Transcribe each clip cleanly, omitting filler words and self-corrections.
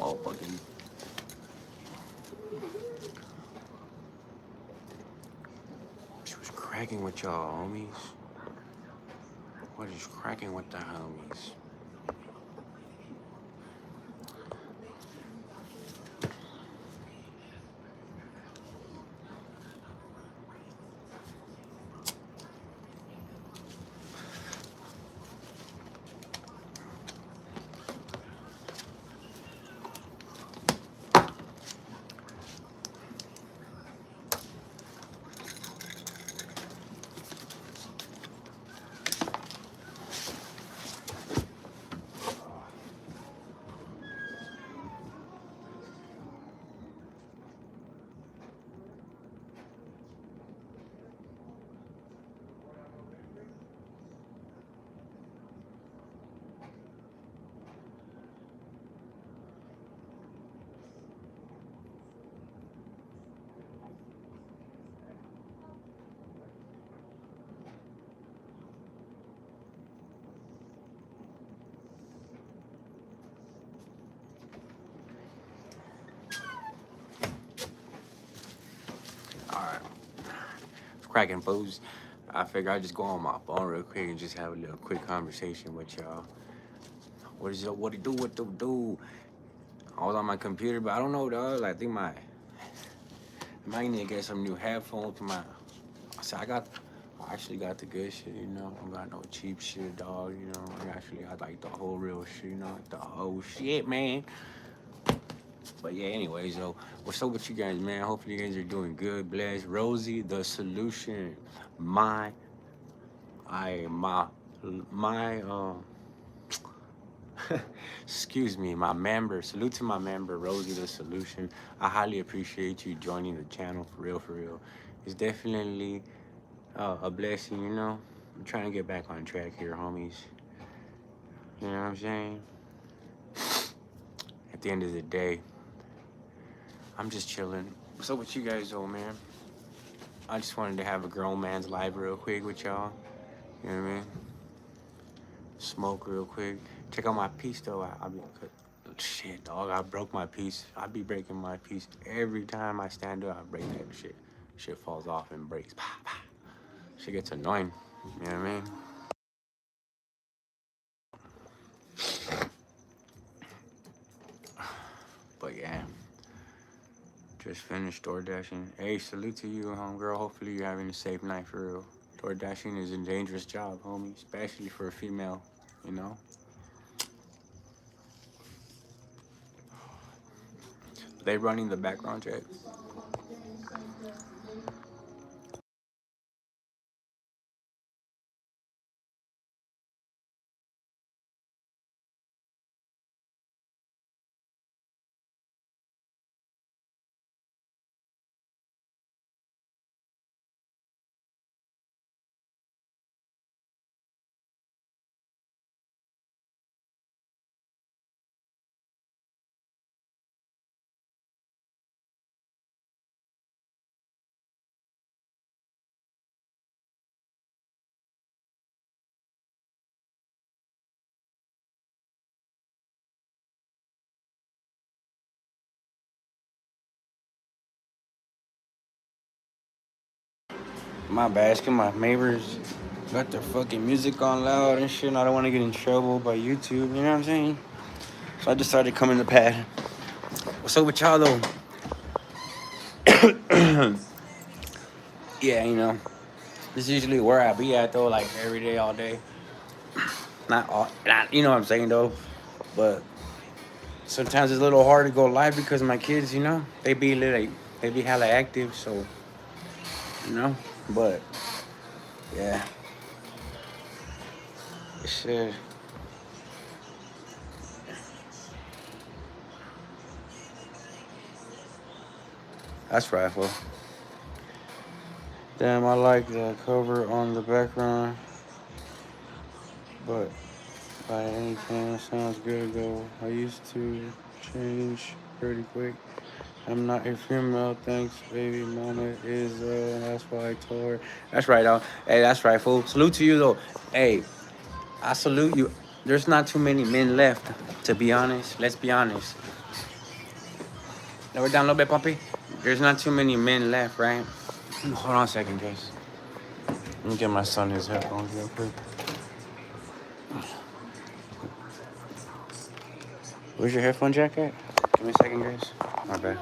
all fucking. She was cracking with y'all, homies. What is cracking with the homies? Alright. Cracking fools. I figure I'd just go on my phone real quick and just have a little quick conversation with y'all. What it do? I was on my computer, but I don't know, dog. I think I might need to get some new headphones to my. I actually got the good shit, you know. I don't got no cheap shit, dog, you know. I actually got like the whole real shit, you know, like the whole shit, man. But yeah, anyways, though, what's up with you guys, man? Hopefully you guys are doing good. Bless Rosie, the solution. My excuse me, my member. Salute to my member, Rosie the Solution. I highly appreciate you joining the channel, for real. It's definitely a blessing, you know. I'm trying to get back on track here, homies. You know what I'm saying? At the end of the day, I'm just chilling. What's up with you guys, though, man? I just wanted to have a grown man's live real quick with y'all. You know what I mean? Smoke real quick. Check out my piece, though. I'll be... Shit, dog, I broke my piece. I be breaking my piece every time I stand up. I break that shit. Shit falls off and breaks. Shit gets annoying. You know what I mean? But yeah, just finished door dashing. Hey, salute to you, homegirl. Hopefully you're having a safe night for real. Door dashing is a dangerous job, homie, especially for a female, you know? They running the background check. My basket, my neighbors got their fucking music on loud and shit, and I don't want to get in trouble by YouTube, you know what I'm saying? So I decided to come in the pad. What's up with y'all, though? Yeah, you know, this is usually where I be at, though, like every day, all day. Not, you know what I'm saying, though, but sometimes it's a little hard to go live because my kids, you know, they be hella active, so, you know, but, yeah. Shit. That's right, fool. Damn, I like the cover on the background, but by any chance, sounds good though. I used to change pretty quick. I'm not a female, thanks, baby mama is, that's why I told her. That's right, though. Hey, that's right, fool. Salute to you, though. Hey, I salute you. There's not too many men left, to be honest. Let's be honest. Lower down a little bit, puppy. There's not too many men left, right? Hold on a second, guys. Let me get my son his headphones real quick. Where's your headphone jack at? Give me a second, guys. My bad.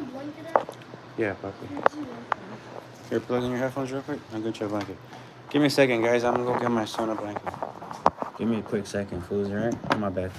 Yeah, puppy. Here, plug in your headphones real quick. I'll get you a blanket. Give me a second, guys. I'm gonna go get my son a blanket. Give me a quick second, fools, alright? My bad.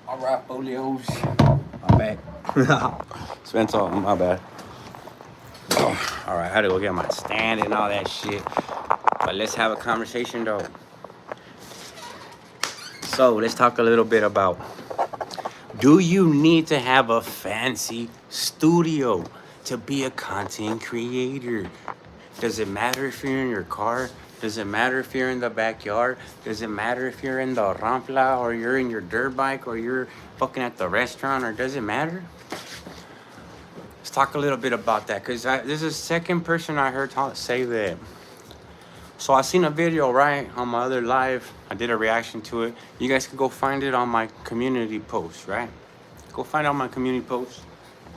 All right, folios. My bad. Spent all, my bad. Oh, all right, I had to go get my stand and all that shit. But let's have a conversation, though. So let's talk a little bit about, do you need to have a fancy studio to be a content creator? Does it matter if you're in your car? Does it matter if you're in the backyard? Does it matter if you're in the rampla or you're in your dirt bike or you're fucking at the restaurant, or does it matter? Let's talk a little bit about that, because this is the second person I heard say that. So I seen a video, right, on my other live. I did a reaction to it. You guys can go find it on my community post, right? Go find it on my community post.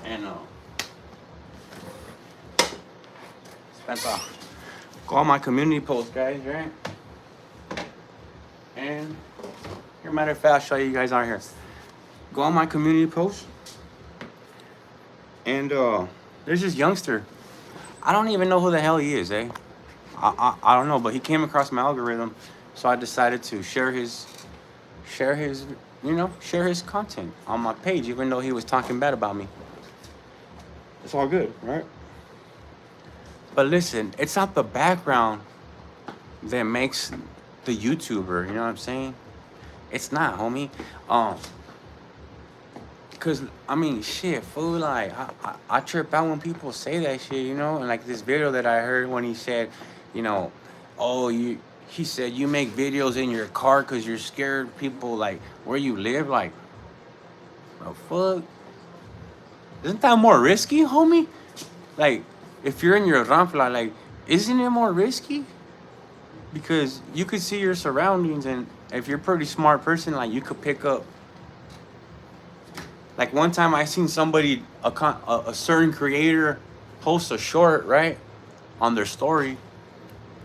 And Spencer, go on my community post, guys, right? And here, matter of fact, I'll show you guys on here. Go on my community post. And there's this youngster. I don't even know who the hell he is, eh? I don't know, but he came across my algorithm, so I decided to share his content on my page, even though he was talking bad about me. It's all good, right? But listen, it's not the background that makes the YouTuber, you know what I'm saying? It's not, homie. Cause I mean, shit, fool. Like I trip out when people say that shit, you know. And like this video that I heard when he said, you know, he said you make videos in your car cause you're scared people like where you live. Like, the fuck? Isn't that more risky, homie? Like, if you're in your rampla, like, isn't it more risky? Because you could see your surroundings, and if you're a pretty smart person, like, you could pick up. Like, one time I seen somebody, a certain creator, post a short, right, on their story,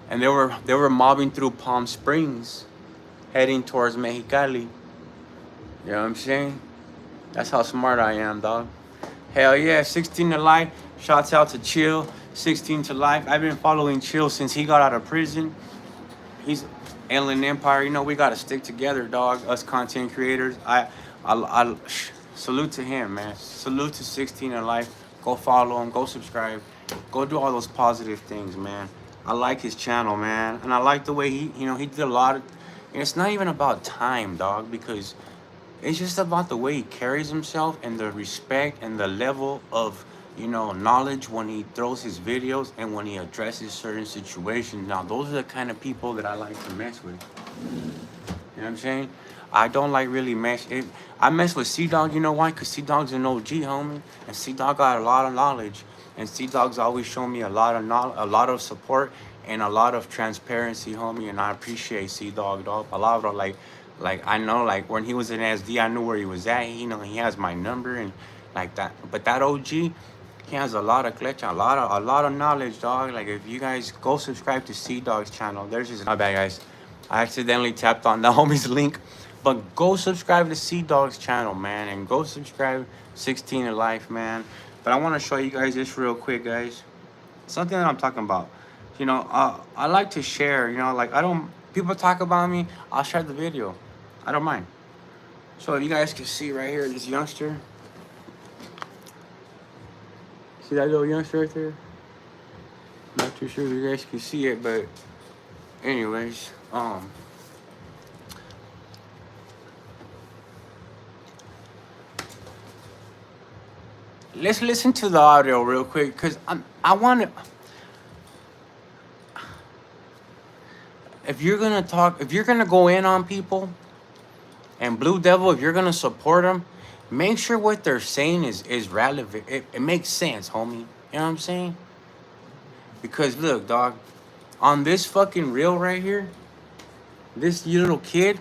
and they were mobbing through Palm Springs, heading towards Mexicali. You know what I'm saying? That's how smart I am, dog. Hell yeah, 16 to life. Shouts out to Chill, 16 to life. I've been following Chill since he got out of prison. He's Alien Empire. You know, we gotta stick together, dog. Us content creators. I salute to him, man. Salute to 16 to life. Go follow him. Go subscribe. Go do all those positive things, man. I like his channel, man, and I like the way he did a lot of. And it's not even about time, dog, because it's just about the way he carries himself and the respect and the level of, knowledge when he throws his videos and when he addresses certain situations. Now, those are the kind of people that I like to mess with. You know what I'm saying? I don't like really mess. I mess with C-Dog, you know why? Because C-Dog's an OG, homie. And C-Dog got a lot of knowledge. And C-Dog's always shown me a lot of support and a lot of transparency, homie. And I appreciate C-Dog, dog. A lot of, like I know, like, when he was in SD, I knew where he was at. He has my number and like that. But that OG, he has a lot of glitch, a lot of knowledge, dog. Like, if you guys go subscribe to C-Dog's channel, there's his. My bad, guys. I accidentally tapped on the homie's link. But go subscribe to C-Dog's channel, man. And go subscribe 16 to life, man. But I want to show you guys this real quick, guys. Something that I'm talking about. I like to share, like, people talk about me, I'll share the video. I don't mind. So if you guys can see right here, this youngster. See that little youngster right there? Not too sure if you guys can see it, but anyways, let's listen to the audio real quick, cause I want to. If you're gonna talk, if you're gonna go in on people, and Blue Devil, if you're gonna support them, make sure what they're saying is relevant. It makes sense, homie. You know what I'm saying? Because look, dog, on this fucking reel right here, this little kid,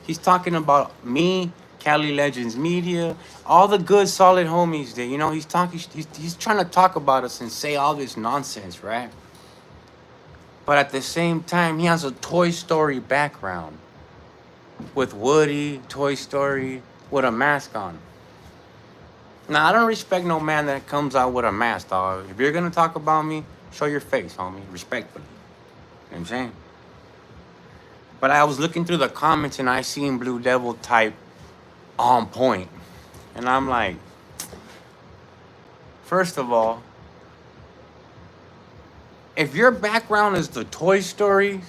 he's talking about me, Cali Legends Media, all the good, solid homies that, you know, he's talking, he's trying to talk about us and say all this nonsense, right? But at the same time, he has a Toy Story background with Woody, Toy Story, with a mask on. Now, I don't respect no man that comes out with a mask, dog. If you're gonna talk about me, show your face, homie, respectfully. You know what I'm saying? But I was looking through the comments and I seen Blue Devil type on point. And I'm like, first of all, if your background is the Toy Story,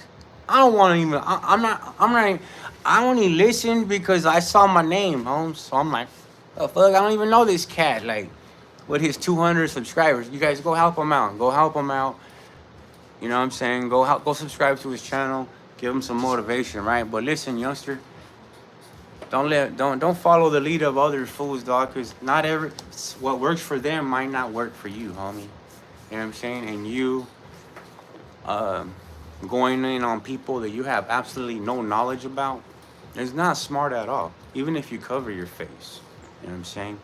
I don't want to even, I'm not even, I only listened because I saw my name, Holmes. So I'm like, the fuck, I don't even know this cat. Like, with his 200 subscribers, you guys go help him out. Go help him out. You know what I'm saying? Go subscribe to his channel. Give him some motivation, right? But listen, youngster, don't follow the lead of other fools, dog. Cause not every what works for them might not work for you, homie. You know what I'm saying? And you, going in on people that you have absolutely no knowledge about is not smart at all. Even if you cover your face, you know what I'm saying?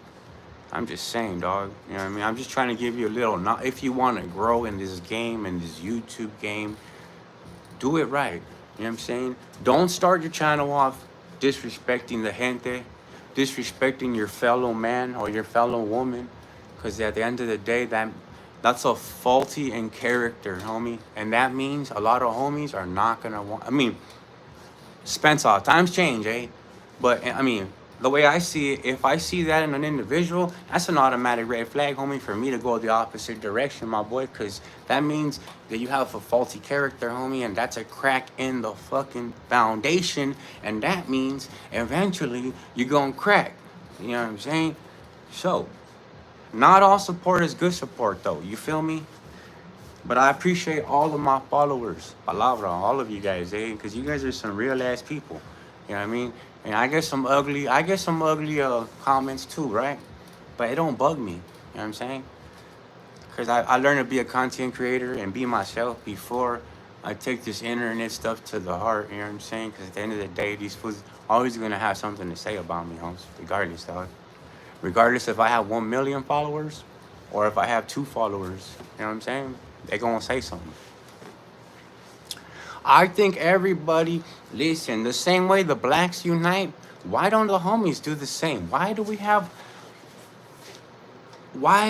I'm just saying, dog. You know what I mean? I'm just trying to give you a little. If you want to grow in this game, in this YouTube game, do it right. You know what I'm saying? Don't start your channel off disrespecting the gente, disrespecting your fellow man or your fellow woman, because at the end of the day, that's a faulty in character, homie. And that means a lot of homies are not gonna want. I mean, Spencer, times change, eh? But I mean, the way I see it, if I see that in an individual, that's an automatic red flag, homie, for me to go the opposite direction, my boy, because that means that you have a faulty character, homie, and that's a crack in the fucking foundation, and that means eventually you're gonna crack. You know what I'm saying? So, not all support is good support, though. You feel me? But I appreciate all of my followers, palabra, all of you guys, eh? Because you guys are some real ass people. You know what I mean? And I get some ugly comments too, right? But it don't bug me. You know what I'm saying? Because I learned to be a content creator and be myself before I take this internet stuff to the heart. You know what I'm saying? Because at the end of the day, these fools always gonna have something to say about me, homes, regardless, dog. Regardless if I have 1 million followers or if I have 2 followers. You know what I'm saying? They gonna say something. I think everybody, listen, the same way the blacks unite, why don't the homies do the same? Why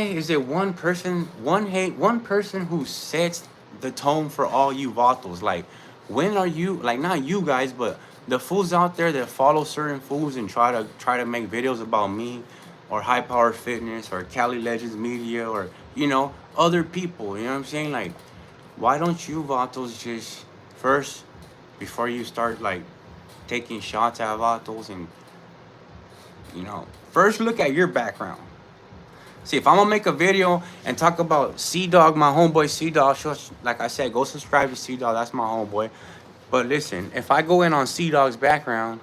is it one person who sets the tone for all you vatos? Like, when are you, like, not you guys, but the fools out there that follow certain fools and try to make videos about me or High Power Fitness or Cali Legends Media or, you know, other people, you know what I'm saying? Like, why don't you vatos just first, before you start like taking shots at vatos, and you know, first look at your background. See, if I'm gonna make a video and talk about C-Dog, my homeboy C-Dog, like I said, go subscribe to C-Dog, that's my homeboy. But listen, if I go in on C-Dog's background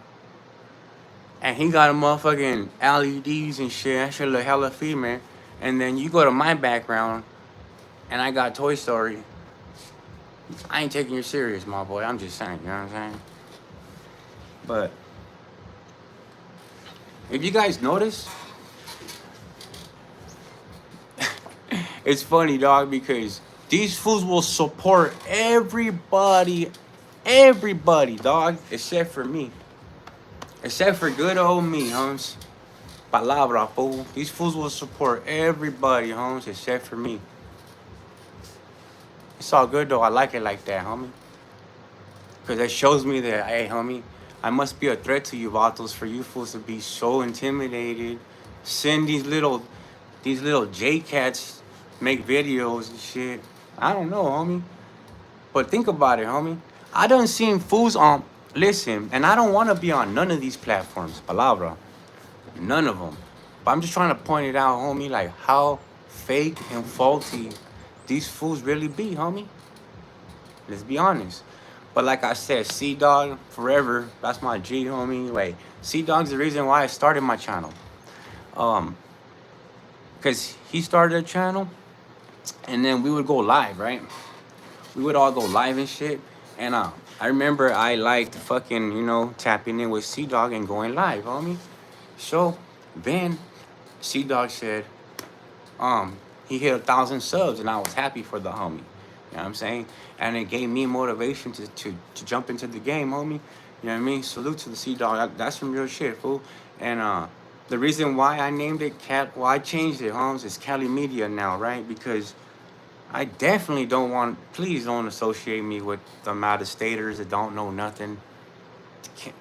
and he got a motherfucking LEDs and shit, that shit look hella female, and then you go to my background and I got Toy Story, I ain't taking you serious, my boy. I'm just saying, you know what I'm saying? But if you guys notice, it's funny, dog, because these fools will support everybody, dog, except for me. Except for good old me, homes. Palabra, fool. These fools will support everybody, homes, except for me. It's all good, though. I like it like that, homie. Because that shows me that, hey, homie, I must be a threat to you, vatos, for you fools to be so intimidated. Send these little J-cats make videos and shit. I don't know, homie. But think about it, homie. I done seen fools on, listen, and I don't want to be on none of these platforms, palabra. None of them. But I'm just trying to point it out, homie, like how fake and faulty these fools really be, homie. Let's be honest. But like I said, Sea Dog forever. That's my G, homie. Like Sea Dog's the reason why I started my channel. Um, cause he started a channel, and then we would go live, right? We would all go live and shit. And I remember I liked fucking, tapping in with Sea Dog and going live, homie. So then Sea Dog said, he hit 1,000 subs, and I was happy for the homie. You know what I'm saying? And it gave me motivation to jump into the game, homie. You know what I mean? Salute to the Sea Dog. That's some real shit, fool. And the reason why I named it I changed it, homes, is Cali Media now, right? Because I definitely please don't associate me with the out-of-staters that don't know nothing.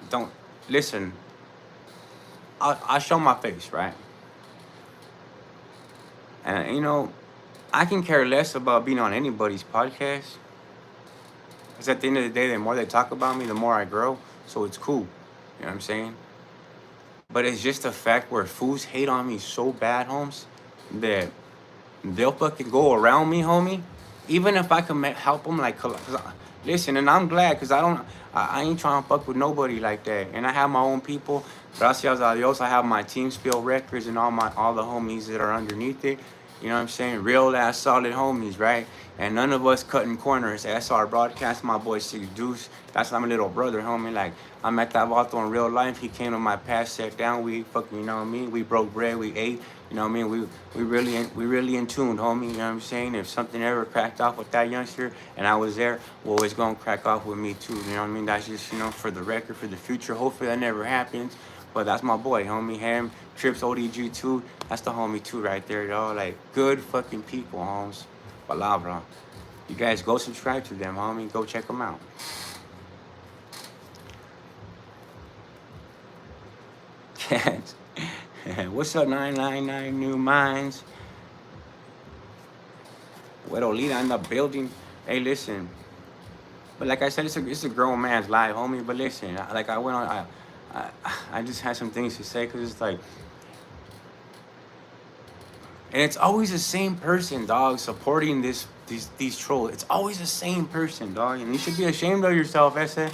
Don't, listen, I show my face, right? And, I can care less about being on anybody's podcast. Because at the end of the day, the more they talk about me, the more I grow. So it's cool. You know what I'm saying? But it's just a fact where fools hate on me so bad, homes, that they'll fucking go around me, homie. Even if I can help them, like, listen, and I'm glad, because I ain't trying to fuck with nobody like that. And I have my own people. Gracias a Dios, I have my Team Spill Records and all the homies that are underneath it. You know what I'm saying? Real ass solid homies, right? And none of us cutting corners. SR Broadcast, my boy Six Deuce. That's my little brother, homie. Like, I met that vato in real life. He came to my past, sat down. We fucking, you know what I mean? We broke bread, we ate. You know what I mean? We really in tune, homie. You know what I'm saying? If something ever cracked off with that youngster and I was there, well, it's gonna crack off with me too. You know what I mean? That's just, for the record, for the future. Hopefully that never happens. But that's my boy, homie. Him, Trips, ODG2. That's the homie too right there, y'all. Like, good fucking people, homes. Palabra. You guys go subscribe to them, homie. Go check them out. Cats. What's up, 999 New Minds? Lita in the building. Hey, listen. But like I said, it's a grown man's life, homie. But listen, I went on, I just had some things to say, because it's like, and it's always the same person, dog, supporting these trolls. It's always the same person, dog. And you should be ashamed of yourself, Ese,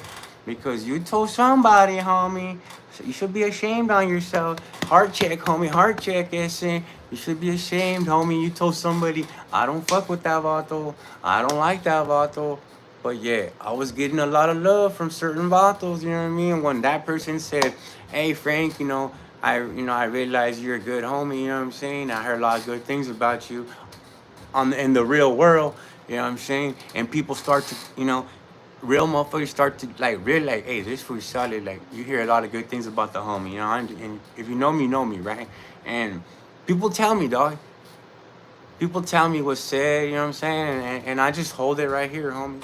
because you told somebody, homie. So you should be ashamed on yourself. Heart check, homie. Heart check, Ese. You should be ashamed, homie. You told somebody, I don't fuck with that vato. I don't like that vato. But yeah, I was getting a lot of love from certain vatos, you know what I mean? When that person said, hey, Frank, I realize you're a good homie, you know what I'm saying? I heard a lot of good things about you in the real world, you know what I'm saying? And people start to, real motherfuckers start to realize, hey, this fool's solid. Like, you hear a lot of good things about the homie, and if you know me, right? And people tell me, dog. People tell me what's said, you know what I'm saying? And I just hold it right here, homie.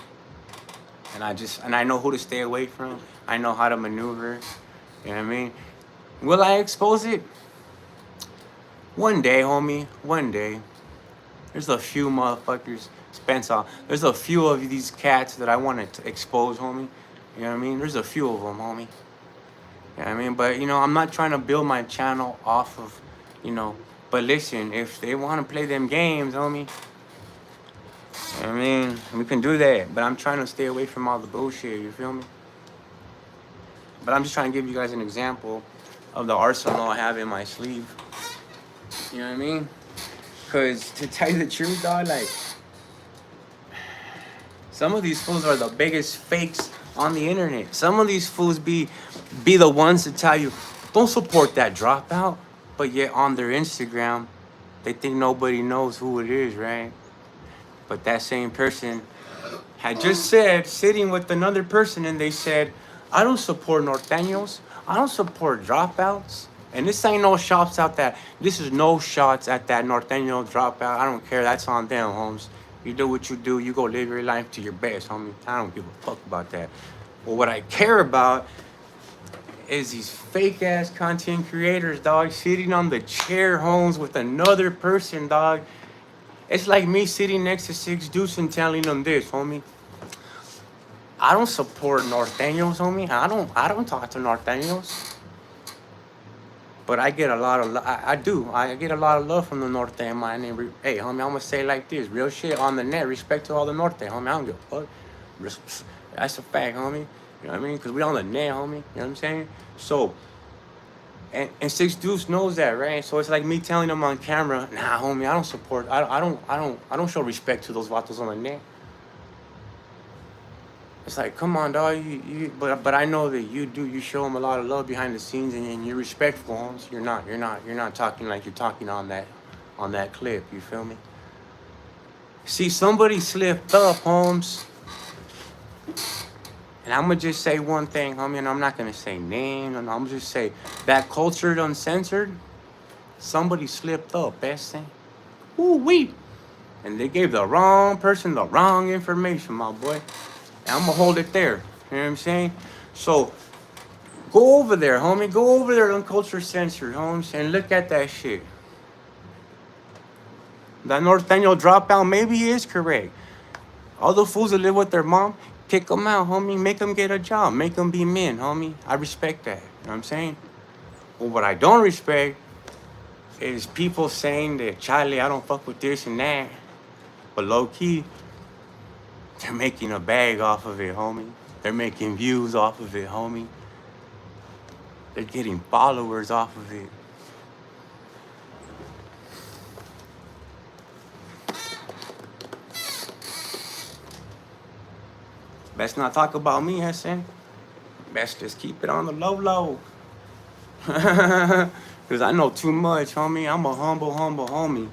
And I know who to stay away from. I know how to maneuver. You know what I mean? Will I expose it? One day, homie. One day. There's a few motherfuckers. Spencer. There's a few of these cats that I want to expose, homie. You know what I mean? There's a few of them, homie. You know what I mean? But, I'm not trying to build my channel off of, But listen, if they want to play them games, homie, I mean, we can do that, but I'm trying to stay away from all the bullshit, you feel me? But I'm just trying to give you guys an example of the arsenal I have in my sleeve. You know what I mean? Because to tell you the truth, dog, like, some of these fools are the biggest fakes on the internet. Some of these fools be the ones to tell you, don't support that dropout, but yet on their Instagram, they think nobody knows who it is, right? But that same person had just said, sitting with another person, and they said, I don't support norteños. I don't support dropouts. And this ain't no shots out that. This is no shots at that norteño dropout. I don't care. That's on them, homes. You do what you do. You go live your life to your best, homie. I don't give a fuck about that. But what I care about is these fake-ass content creators, dog, sitting on the chair, homes, with another person, dog. It's like me sitting next to Six Deuce and telling them this, homie. I don't support norteños, homie. I don't talk to norteños. But I get a lot of I do. I get a lot of love from the Norte, man. And hey, homie, I'm gonna say it like this, real shit on the net. Respect to all the Norte, homie. I don't give a fuck. That's a fact, homie. You know what I mean? Cause we on the net, homie. You know what I'm saying? So, and Six Deuce knows that, right? So it's like me telling him on camera, nah, homie, I don't support. I don't show respect to those vatos on the net. It's like, come on, dog. But I know that you do. You show them a lot of love behind the scenes, and you're respectful, Holmes. You're not talking like you're talking on that clip. You feel me? See, somebody slipped up, Holmes. And I'm gonna just say one thing, homie, and I'm not gonna say names. And I'm gonna just say that cultured uncensored. Somebody slipped up, best thing. Ooh wee. And they gave the wrong person the wrong information, my boy. I'm gonna hold it there. You know what I'm saying? So go over there, homie. Go over there on Culture Censored, homes, and look at that shit. That Norteño dropout, maybe he is correct. All the fools that live with their mom, kick them out, homie. Make them get a job. Make them be men, homie. I respect that. You know what I'm saying? But what I don't respect is people saying that, Charlie, I don't fuck with this and that. But low key, they're making a bag off of it, homie. They're making views off of it, homie. They're getting followers off of it. Best not talk about me, Hassan. Best just keep it on the low. Because I know too much, homie. I'm a humble homie.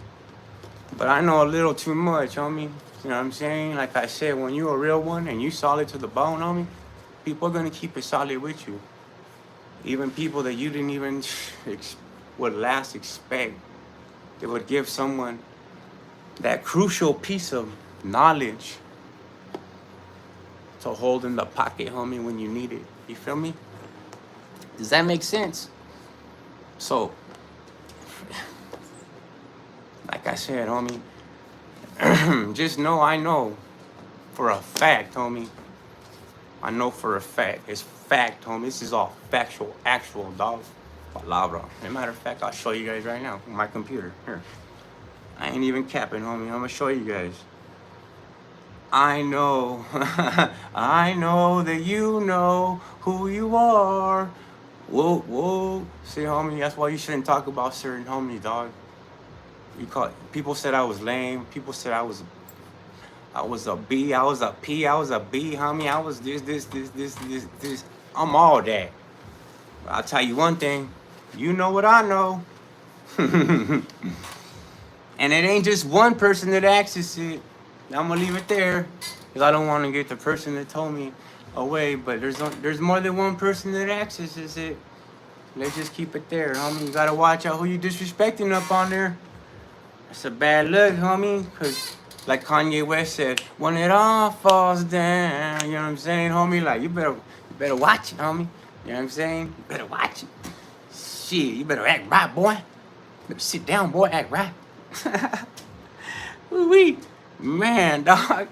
But I know a little too much, homie. You know what I'm saying? Like I said, when you're a real one and you solid to the bone, homie, people are going to keep it solid with you. Even people that you didn't even would last expect. They would give someone that crucial piece of knowledge to hold in the pocket, homie, when you need it. You feel me? Does that make sense? So, like I said, homie, just know I know for a fact, homie. I know for a fact. It's fact, homie. This is all factual, actual, dog. Palabra. As a matter of fact, I'll show you guys right now on my computer. Here. I ain't even capping, homie. I'm gonna show you guys. I know. I know that you know who you are. Whoa. See, homie, that's why you shouldn't talk about certain homies, dog. People said I was lame. People said I was a B. I was a P. I was a B, homie. I was this. I'm all that. But I'll tell you one thing. You know what I know. And it ain't just one person that accesses it. I'm gonna leave it there because I don't want to get the person that told me away. But there's more than one person that accesses it. Let's just keep it there, homie. You gotta watch out who you disrespecting up on there. It's a bad look, homie, because like Kanye West said, when it all falls down, you know what I'm saying, homie? Like, you better watch it, homie. You know what I'm saying? You better watch it. Shit, you better act right, boy. You better sit down, boy, act right. Wee, man, dog.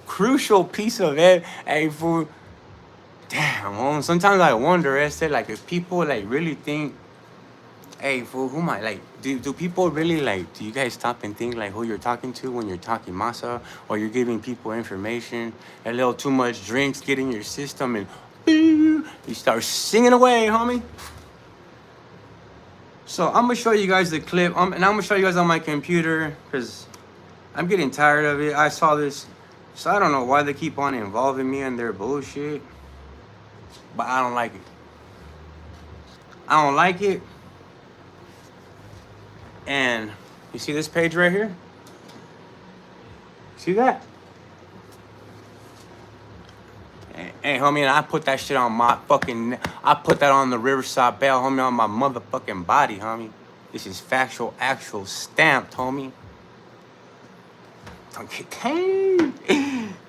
Crucial piece of it. Hey, fool. Damn, homie. Sometimes I wonder, like, if people, like, really think, hey, fool, who am I? Like, do people really, like, do you guys stop and think, like, who you're talking to when you're talking masa? Or you're giving people information? A little too much drinks get in your system and you start singing away, homie. So I'm going to show you guys the clip. And I'm going to show you guys on my computer because I'm getting tired of it. I saw this. So I don't know why they keep on involving me in their bullshit. But I don't like it. I don't like it. And you see this page right here? See that? Hey, homie, and I put that shit on my fucking... I put that on the Riverside Bell, homie, on my motherfucking body, homie. This is factual, actual, stamped, homie. Don't get paid.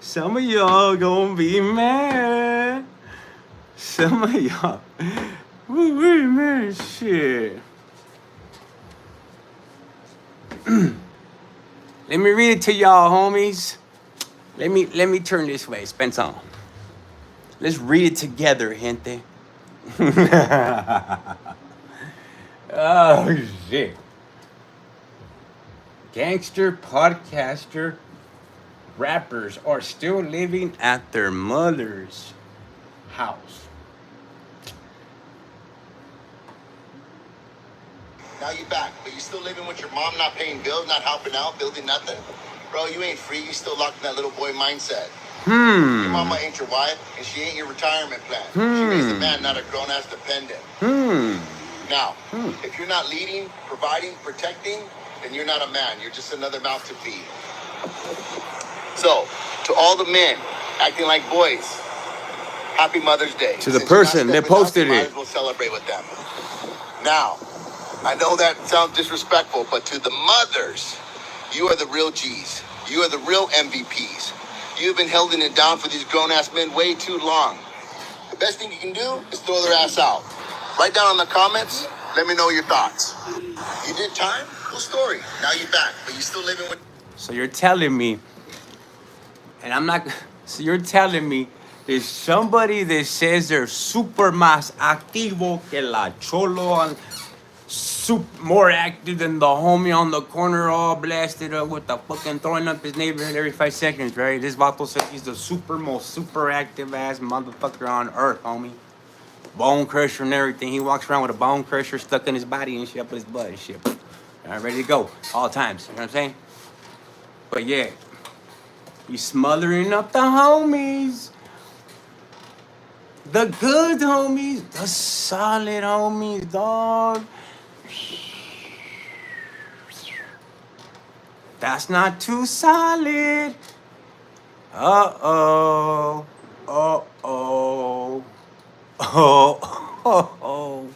Some of y'all gonna be mad. Some of y'all... Wait, man, shit. Let me read it to y'all, homies. Let me turn this way. Spence on. Let's read it together, gente. Oh shit. Gangster podcaster rappers are still living at their mother's house. Now you back, but you still living with your mom, not paying bills, not helping out, building nothing? Bro, you ain't free. You still locked in that little boy mindset. Your mama ain't your wife, and she ain't your retirement plan. She raised a man, not a grown-ass dependent. Now, if you're not leading, providing, protecting, then you're not a man. You're just another mouth to feed. So, to all the men acting like boys, happy Mother's Day. To the person that posted it, might it. as well celebrate with them. Now, I know that sounds disrespectful, but to the mothers, you are the real G's. You are the real MVPs. You've been holding it down for these grown-ass men way too long. The best thing you can do is throw their ass out. Write down in the comments, let me know your thoughts. You did time? Cool story. Now you're back, but you're still living with... So you're telling me, and I'm not, so you're telling me there's somebody that says they're super más activo que la cholo, more active than the homie on the corner, all blasted up with the fucking throwing up his neighborhood every 5 seconds, right? This vato says he's the most super active ass motherfucker on earth, homie. Bone crusher and everything. He walks around with a bone crusher stuck in his body and shit, up his butt and shit. I'm ready to go all times. You know what I'm saying? But yeah, you smothering up the homies. The good homies. The solid homies, dog. That's not too solid. Uh-oh. Uh-oh. Oh.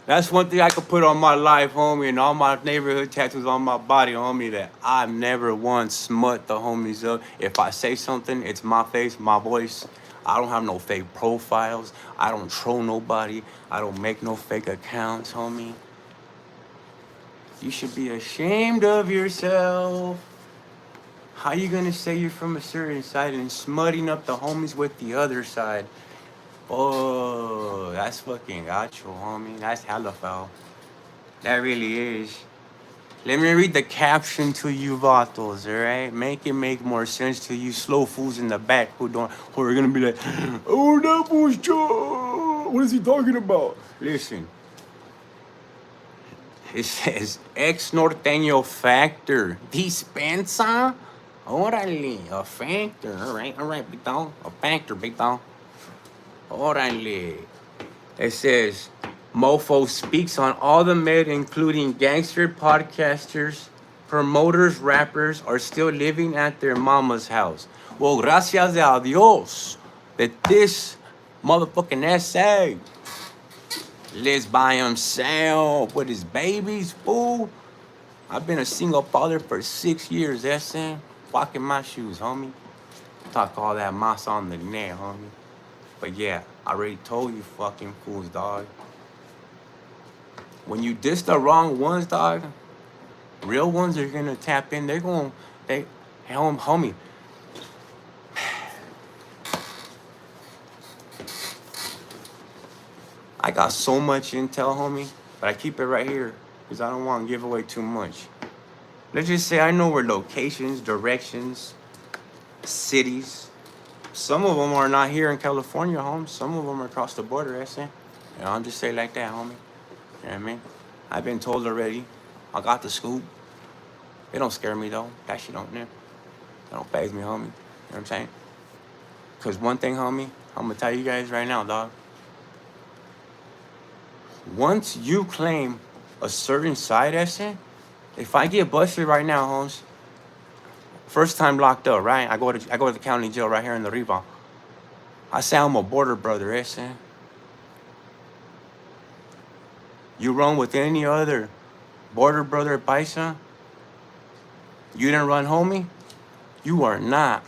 That's one thing I could put on my life, homie, and all my neighborhood tattoos on my body, homie, that I've never once smut the homies up. If I say something, it's my face, my voice. I don't have no fake profiles. I don't troll nobody. I don't make no fake accounts, homie. You should be ashamed of yourself. How you gonna say you're from a certain side and smutting up the homies with the other side? Oh, that's fucking gacho, homie. That's hella foul. That really is. Let me read the caption to you vatos, alright? Make it make more sense to you slow fools in the back who are gonna be like, oh, that was Joe. What is he talking about? Listen. It says ex norteño factor. Dispensa? Órale, a factor. Alright, big dog. A factor, big dog. Orale. It says, Mofo speaks on all the men, including gangster podcasters, promoters, rappers, are still living at their mama's house. Well, gracias a Dios that this motherfucking essay lives by himself with his babies, fool. I've been a single father for 6 years, essay. Walking my shoes, homie. Talk all that masa on the net, homie. But yeah, I already told you fucking fools, dog. When you diss the wrong ones, dog, real ones are gonna tap in. Homie. I got so much intel, homie, but I keep it right here because I don't want to give away too much. Let's just say I know where locations, directions, cities. Some of them are not here in California, homie. Some of them are across the border, I say. And I'll just say it like that, homie. You know what I mean? I've been told already. I got the scoop. It don't scare me, though. That shit don't, It don't faze me, homie. You know what I'm saying? Because one thing, homie, I'm going to tell you guys right now, dog. Once you claim a certain side, if I get busted right now, homes, first time locked up, right? I go to the county jail right here in the Riva. I say I'm a border brother, You run with any other border brother Pisa? You didn't run homie? You are not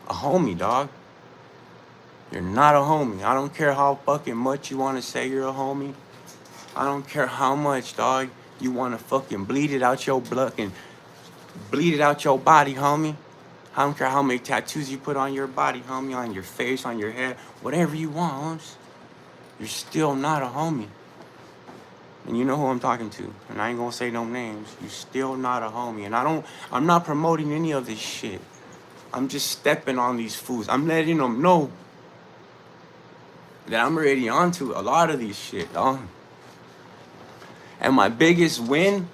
a homie, dog. You're not a homie. I don't care how fucking much you want to say you're a homie. I don't care how much, dog, you want to fucking bleed it out your blood and bleed it out your body, homie. I don't care how many tattoos you put on your body, homie, on your face, on your head, whatever you want, homes. You're still not a homie. And you know who I'm talking to. And I ain't gonna say no names. You still not a homie. And I'm not promoting any of this shit. I'm just stepping on these fools. I'm letting them know that I'm already onto a lot of these shit, dog. And my biggest win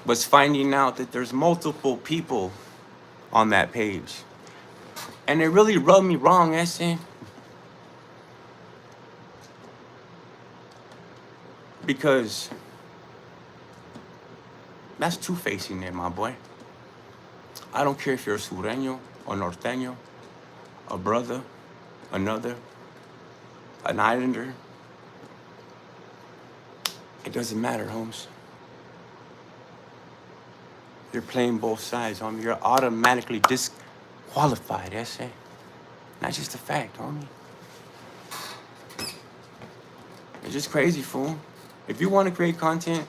was finding out that there's multiple people on that page. And it really rubbed me wrong, Essen. Because that's two-facing it, my boy. I don't care if you're a sureño or norteño, a brother, another, an islander. It doesn't matter, Holmes. You're playing both sides, homie. You're automatically disqualified, Essay. Not just a fact, homie. It's just crazy, fool. If you want to create content,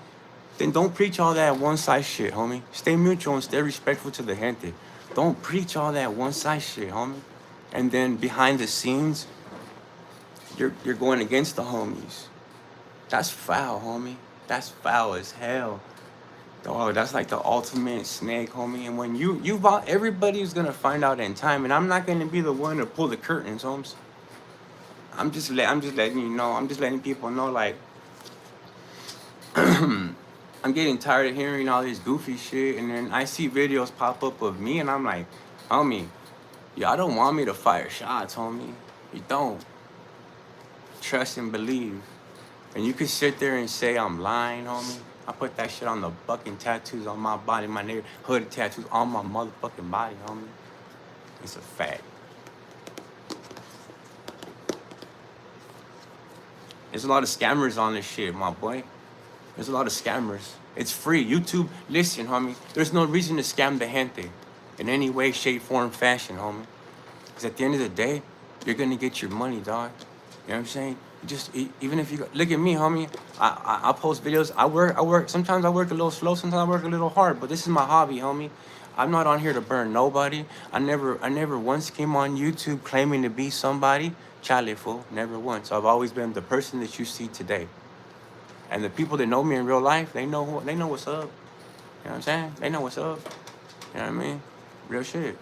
then don't preach all that one-side shit, homie. Stay mutual and stay respectful to the gente. Don't preach all that one-side shit, homie. And then behind the scenes, you're going against the homies. That's foul, homie. That's foul as hell. Dog, that's like the ultimate snake, homie. And when everybody's gonna find out in time, and I'm not gonna be the one to pull the curtains, homes. I'm just letting you know. I'm just letting people know, like, I'm getting tired of hearing all this goofy shit, and then I see videos pop up of me, and I'm like, homie, y'all don't want me to fire shots, homie. You don't. Trust and believe. And you can sit there and say I'm lying, homie. I put that shit on the fucking tattoos on my body, my neighborhood tattoos on my motherfucking body, homie. It's a fact. There's a lot of scammers on this shit, my boy. There's a lot of scammers. It's free. YouTube, listen, homie. There's no reason to scam the gente in any way, shape, form, fashion, homie. Because at the end of the day, you're going to get your money, dog. You know what I'm saying? Even if you look at me, homie, I post videos. I work. Sometimes I work a little slow. Sometimes I work a little hard. But this is my hobby, homie. I'm not on here to burn nobody. I never once came on YouTube claiming to be somebody. Chale, fool. Never once. I've always been the person that you see today. And the people that know me in real life, they know what's up. You know what I'm saying? They know what's up. You know what I mean? Real shit.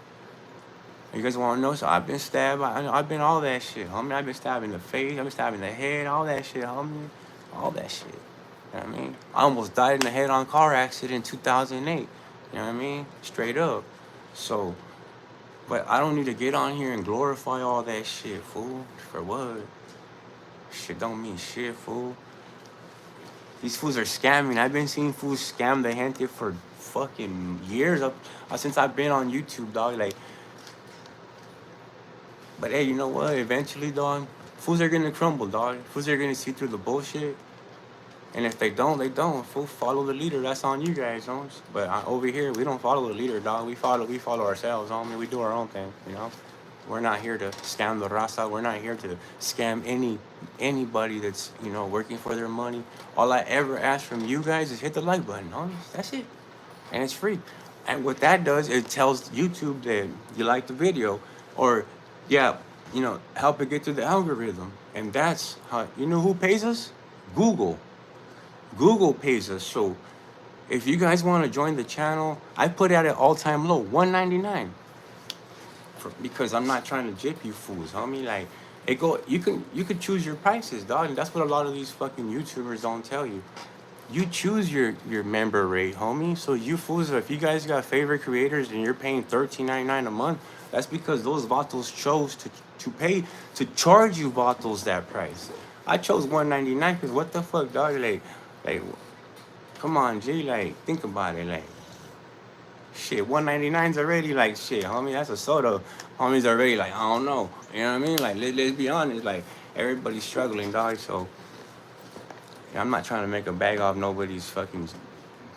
You guys want to know? So I've been stabbed. I've been all that shit, homie. I've been stabbed in the face. I've been stabbed in the head. All that shit, homie. All that shit. You know what I mean? I almost died in a head-on car accident in 2008. You know what I mean? Straight up. So, but I don't need to get on here and glorify all that shit, fool. For what? Shit don't mean shit, fool. These fools are scamming. I've been seeing fools scam the gente for fucking years since I've been on YouTube, dog. Like, but hey, you know what? Eventually, dog, fools are gonna crumble, dog. Fools are gonna see through the bullshit. And if they don't, they don't. Fool, follow the leader. That's on you guys, homes. But over here, we don't follow the leader, dog. We follow ourselves, homie. We do our own thing, you know. We're not here to scam the raza. We're not here to scam anybody that's, you know, working for their money. All I ever ask from you guys is hit the like button, homies. That's it. And it's free. And what that does, it tells YouTube that you like the video, or yeah, you know, help it get through the algorithm. And that's how, you know who pays us? Google. Google pays us. So if you guys want to join the channel, I put it at an all-time low, $1.99. Because I'm not trying to jip you fools, homie. Like, you could choose your prices, dog. And that's what a lot of these fucking YouTubers don't tell you. You choose your member rate, homie. So you fools, if you guys got favorite creators and you're paying $13.99 a month, that's because those vatos chose to charge you vatos that price. I chose $1.99 because what the fuck, dog? Like, come on, G. Like, think about it, like. Shit, $1.99's already like shit, homie. That's a soda. Homie's already like, I don't know. You know what I mean? Like, let's be honest. Like, everybody's struggling, dog. So, yeah, I'm not trying to make a bag off nobody's fucking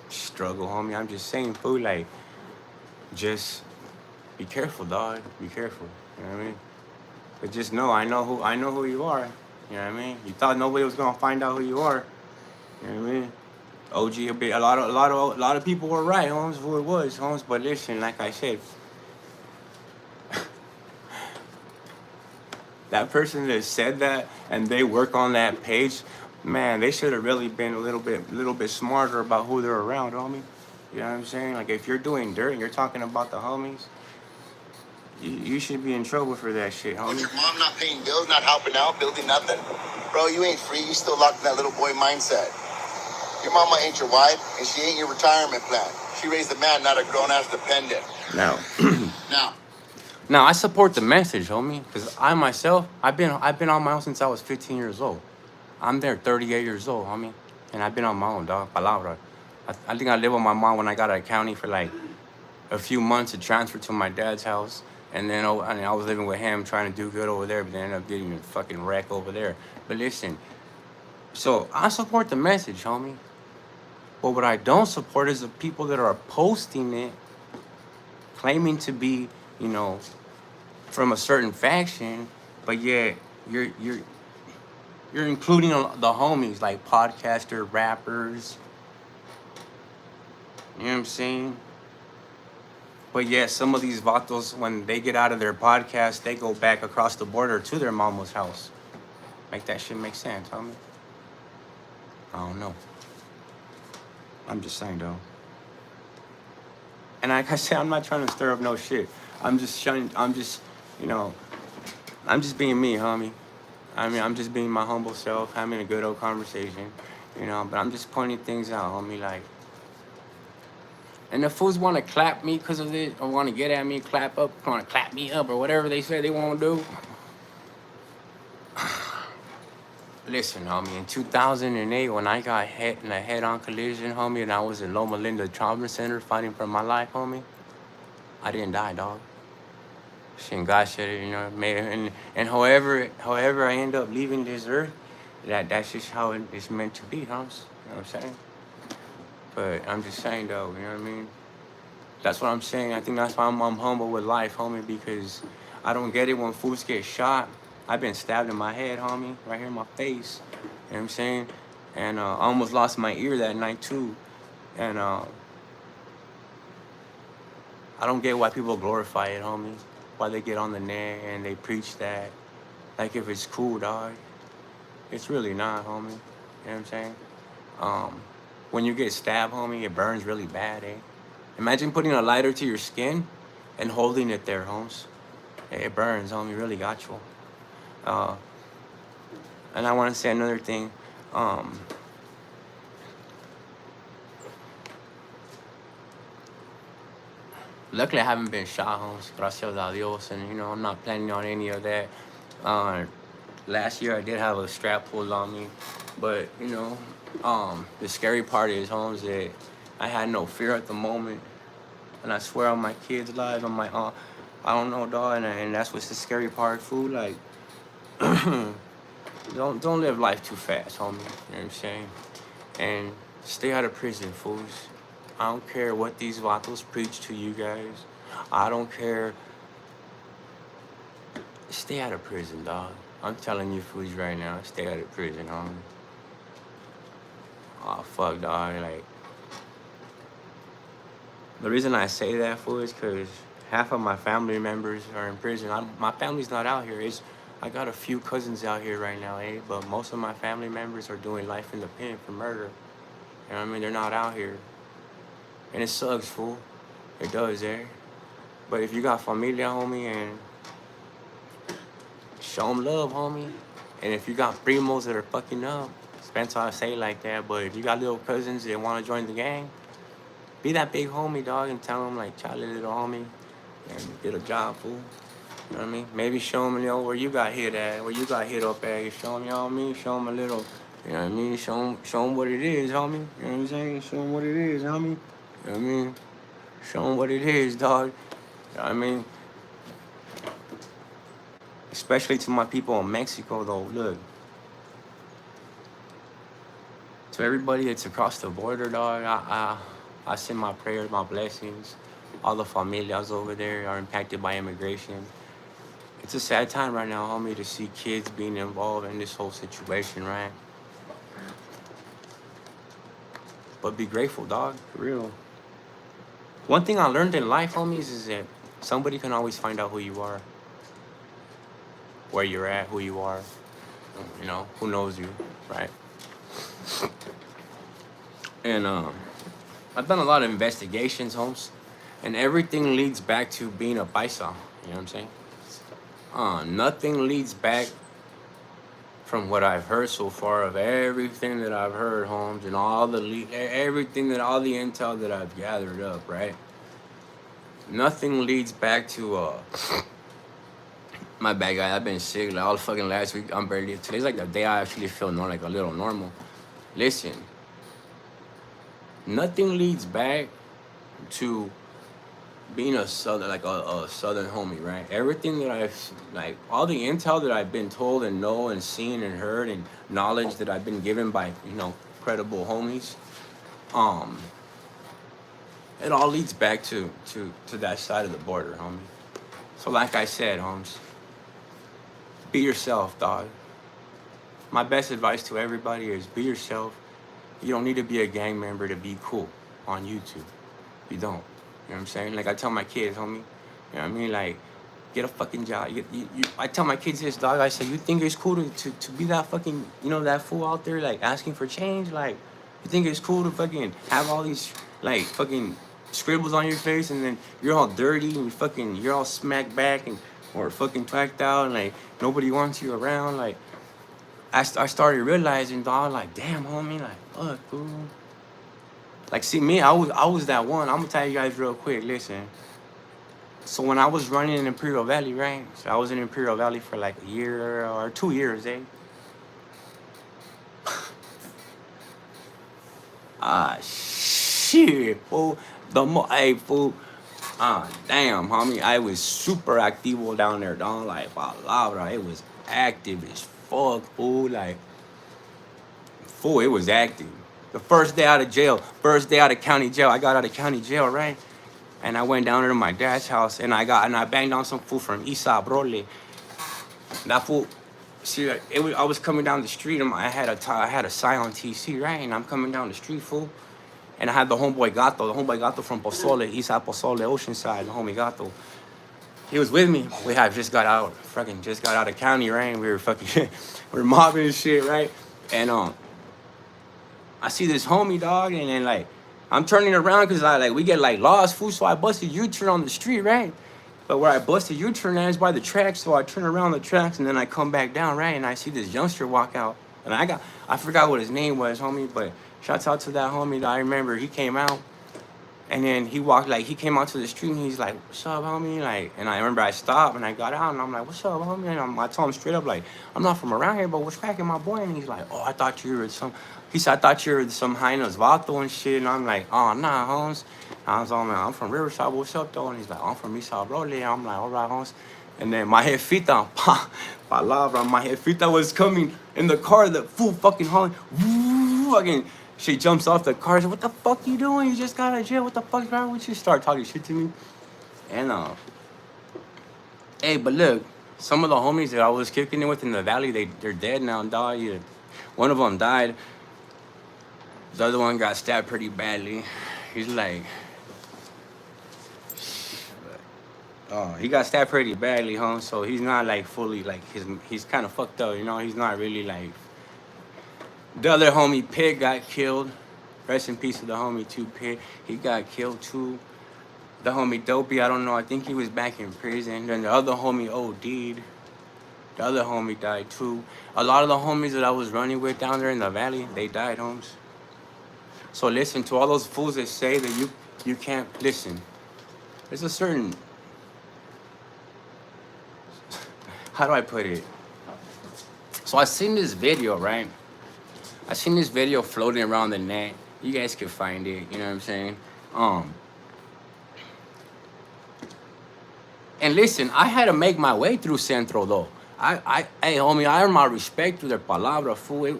struggle, homie. I'm just saying, fool, like, just be careful, dog. Be careful. You know what I mean? But just know, I know who you are. You know what I mean? You thought nobody was gonna find out who you are. You know what I mean? OG, a lot of people were right, Holmes, who it was, Holmes. But listen, like I said, that person that said that and they work on that page, Man, they should have really been a little bit smarter about who they're around, homie. You know what I'm saying? Like if you're doing dirt and you're talking about the homies, you should be in trouble for that shit, With homie. your mom not paying bills, not helping out, building nothing, bro, you ain't free. You still locked in that little boy mindset. Your mama ain't your wife, and she ain't your retirement plan. She raised a man, not a grown-ass dependent. Now, Now, now I support the message, homie, because I myself, I've been on my own since I was 15 years old. I'm there 38 years old, homie, and I've been on my own, dog. Palabra. I think I lived with my mom when I got out of county for like a few months to transfer to my dad's house. And then I was living with him trying to do good over there, but then ended up getting a fucking wreck over there. But listen, so I support the message, homie. But what I don't support is the people that are posting it, claiming to be, you know, from a certain faction, but yet you're including the homies like podcaster, rappers. You know what I'm saying? But yeah, some of these vatos, when they get out of their podcast, they go back across the border to their mama's house. Make that shit make sense, homie. I don't know. I'm just saying, though. And like I said, I'm not trying to stir up no shit. I'm just, you know, I'm just being me, homie. I mean, I'm just being my humble self, having a good old conversation, you know, but I'm just pointing things out, homie, like. And the fools want to clap me because of it, or want to get at me, clap me up, or whatever they say they want to do. Listen, homie, in 2008, when I got hit in a head-on collision, homie, and I was in Loma Linda Trauma Center fighting for my life, homie, I didn't die, dog. Shit, God said, you know, and however I end up leaving this earth, that's just how it's meant to be, homies. You know what I'm saying? But I'm just saying, though, you know what I mean? That's what I'm saying. I think that's why I'm humble with life, homie, because I don't get it when fools get shot. I've been stabbed in my head, homie, right here in my face. You know what I'm saying? And I almost lost my ear that night, too. And I don't get why people glorify it, homie. Why they get on the net and they preach that. Like if it's cool, dog. It's really not, homie. You know what I'm saying? When you get stabbed, homie, it burns really bad, eh? Imagine putting a lighter to your skin and holding it there, homes. It burns, homie. Really got you. And I want to say another thing. Luckily, I haven't been shot, homes. Gracias a Dios. And, you know, I'm not planning on any of that. Last year, I did have a strap pulled on me. But, you know, the scary part is, homes, that I had no fear at the moment. And I swear on my kids' lives, on my aunt, I don't know, dog. And that's what's the scary part, fool. Like, don't live life too fast, homie. You know what I'm saying? And stay out of prison, fools. I don't care what these vatos preach to you guys. I don't care. Stay out of prison, dog. I'm telling you fools right now, stay out of prison, homie. Oh, fuck, dog. Like, the reason I say that, fool, is because half of my family members are in prison. My family's not out here. I got a few cousins out here right now, eh? But most of my family members are doing life in the pen for murder. You know what I mean? They're not out here. And it sucks, fool. It does, eh? But if you got familia, homie, and show them love, homie. And if you got primos that are fucking up, Spencer, I say it like that, but if you got little cousins that want to join the gang, be that big homie, dog, and tell them, like, Charlie, little homie, and get a job, fool. You know what I mean? Maybe show them, you know, where you got hit at, where you got hit up at. You show them, you know what I mean? Show them a little, you know what I mean? Show them what it is, homie. You know what I'm saying? Show them what it is, homie. You know what I mean? Show them what it is, dog. You know what I mean? Especially to my people in Mexico, though. Look. To everybody that's across the border, dog, I send my prayers, my blessings. All the familias over there are impacted by immigration. It's a sad time right now, homie, to see kids being involved in this whole situation, right? But be grateful, dog, for real. One thing I learned in life, homies, is that somebody can always find out who you are. Where you're at, who you are. You know, who knows you, right? And I've done a lot of investigations, Holmes, and everything leads back to being a Pisa. You know what I'm saying? Nothing leads back from what I've heard so far of everything that I've heard, Holmes, and all the everything that all the intel that I've gathered up, right? Nothing leads back to my bad guy. I've been sick like all fucking last week. I'm barely today's like the day I actually feel like a little normal. Listen, nothing leads back to being a southern a southern homie, right? Everything that I've like all the intel that I've been told and know and seen and heard and knowledge that I've been given by credible homies, it all leads back to that side of the border, homie. So like I said, Holmes, be yourself, dog. My best advice to everybody is be yourself. You don't need to be a gang member to be cool on YouTube. You don't. You know what I'm saying? Like I tell my kids, homie, you know what I mean? Like, get a fucking job. I tell my kids this, dog. I say, you think it's cool to be that fucking, that fool out there, like, asking for change? Like, you think it's cool to fucking have all these, like, fucking scribbles on your face and then you're all dirty and you're all smacked back or fucking twacked out and, like, nobody wants you around? Like, I started realizing, dog, like, damn, homie, like, fuck, fool. Like, see, me, I was that one. I'm gonna tell you guys real quick. Listen. So when I was running in Imperial Valley, right? So I was in Imperial Valley for like a year or 2 years, eh? Shit, fool. Hey, fool. Damn, homie. I was super activo down there, dog. Like, palabra. It was active as fuck, fool. Like, fool, it was active. The first day out of jail, first day out of county jail, I got out of county jail, right? And I went down there to my dad's house and I banged on some fool from Pisa, brole. That fool, see, I was coming down the street and I had a Scion TC, right? And I'm coming down the street, fool. And I had the homeboy Gato from Pozole, Isa Pozole, Oceanside, the homie Gato. He was with me. We had just got out of county, right? And we were we were mobbing and shit, right? And I see this homie, dog, and then like I'm turning around because we get like lost, fool. So I busted U-turn on the street, right? But where I busted U-turn at is by the tracks, so I turn around the tracks and then I come back down, right? And I see this youngster walk out, and I forgot what his name was, homie. But shouts out to that homie that I remember. He came out, and then he came out to the street and he's like, "What's up, homie?" Like, and I remember I stopped and I got out and I'm like, "What's up, homie?" And I told him straight up like, "I'm not from around here, but what's cracking, my boy?" And he's like, "Oh, I thought you were some." He said, "I thought you were some Hainas Vato and shit." And I'm like, "Oh, nah, Holmes." I was all, "Man, I'm from Riverside. What's up, though?" And he's like, "I'm from Eastside, bro." I'm like, "All right, Holmes." And then my jefita, palabra, my jefita was coming in the car, the fool fucking hauling, fucking. She jumps off the car. Said, "What the fuck you doing? You just got out of jail. What the fuck's wrong with you?" Start talking shit to me. And hey, but look, some of the homies that I was kicking it with in the valley, they're dead now, dog. Yeah. One of them died. The other one got stabbed pretty badly. He's like, he got stabbed pretty badly, home. So he's not like fully like he's kind of fucked up, He's not really like. The other homie Pig got killed. Rest in peace to the homie too, Pig. He got killed too. The homie Dopey, I don't know. I think he was back in prison. Then the other homie OD'd. The other homie died too. A lot of the homies that I was running with down there in the valley, they died, homes. So listen, to all those fools that say that you can't listen. There's a certain, how do I put it? So I seen this video, right? I seen this video floating around the net. You guys can find it, you know what I'm saying? And listen, I had to make my way through Centro though. Hey homie, I earn my respect through their palabra, fool.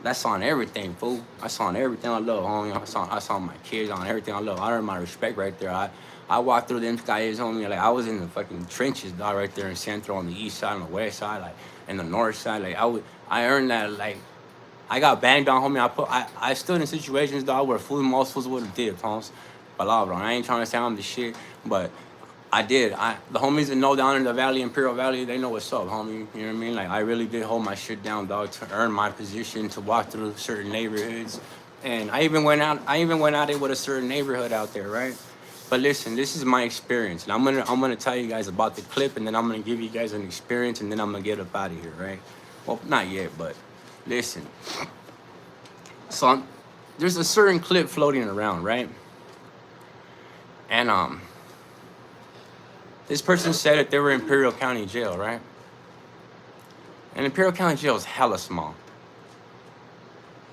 That's on everything, fool. That's on everything I love, homie. That's on my kids, on everything I love. I earn my respect right there. I walked through them skies, homie. Like I was in the fucking trenches, dog, right there in Centro, on the east side, on the west side, like, and the north side. Like I earned that. Like I got banged on, homie. I stood in situations, dog, where most fools would have dipped, homes. Palabra. I ain't trying to say I'm the shit, but I did. The homies that know down in the valley, Imperial Valley, they know what's up, homie. You know what I mean? Like I really did hold my shit down, dog, to earn my position to walk through certain neighborhoods. And I even went out. I even went out there with a certain neighborhood out there, right? But listen, this is my experience, and I'm gonna tell you guys about the clip, and then I'm gonna give you guys an experience, and then I'm gonna get up out of here, right? Well, not yet, but listen. So there's a certain clip floating around, right? And this person said that they were in Imperial County Jail, right? And Imperial County Jail is hella small.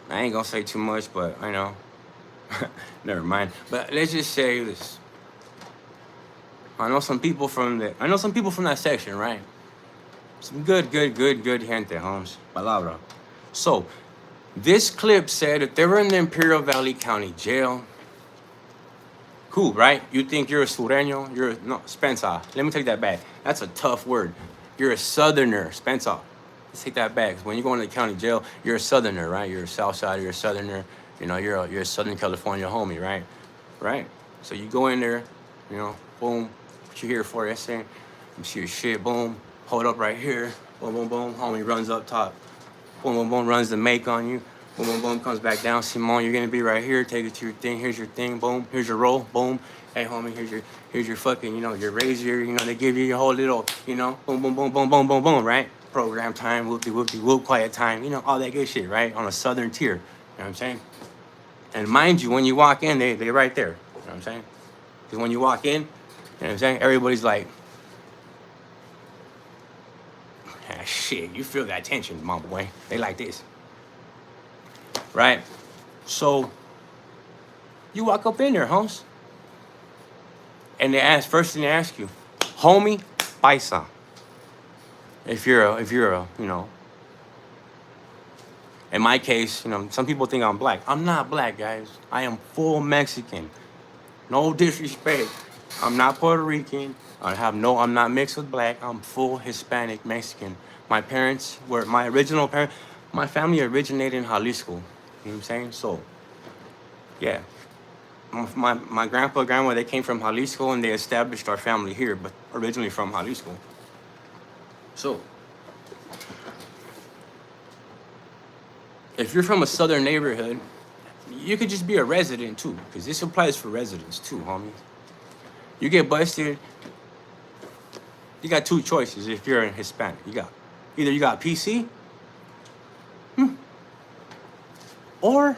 I ain't gonna say too much, but I know. Never mind. But let's just say this. I know some people from that section, right? Some good gente, homes. Palabra. So, this clip said that they were in the Imperial Valley County Jail. Cool, right? You think you're a sureño? No, Spencer. Let me take that back. That's a tough word. You're a southerner, Spencer. Let's take that back. When you go into the county jail, you're a southerner, right? You're a Southsider, you're a southerner. You know, you're a Southern California homie, right? Right? So you go in there, you know, boom, what you here for, yes, sir? You see your shit, boom, hold up right here, boom, boom, boom, homie runs up top, boom, boom, boom, runs the make on you, boom, boom, boom, comes back down, Simone, you're gonna be right here, take it to your thing, here's your thing, boom, here's your roll, boom, hey, homie, here's your fucking, you know, your razor, you know, they give you your whole little, you know, boom, boom, boom, boom, boom, boom, boom, right? Program time, whoop-de-whoop-de-whoop, quiet time, you know, all that good shit, right? On a southern tier, you know what I'm saying? And mind you, when you walk in, they right there, you know what I'm saying? Because when you walk in, you know what I'm saying, everybody's like, ah, shit, you feel that tension, my boy. They like this, right? So, you walk up in there, homes, and first thing they ask you, homie, Pisa. If you're a, you know, in my case, you know, some people think I'm black. I'm not black, guys. I am full Mexican. No disrespect. I'm not Puerto Rican. I'm not mixed with black. I'm full Hispanic Mexican. My family originated in Jalisco. You know what I'm saying? So, yeah. My grandpa and grandma, they came from Jalisco and they established our family here, but originally from Jalisco. So, if you're from a southern neighborhood, you could just be a resident too, because this applies for residents too, homies. You get busted, you got two choices if you're a Hispanic. Either you got PC, or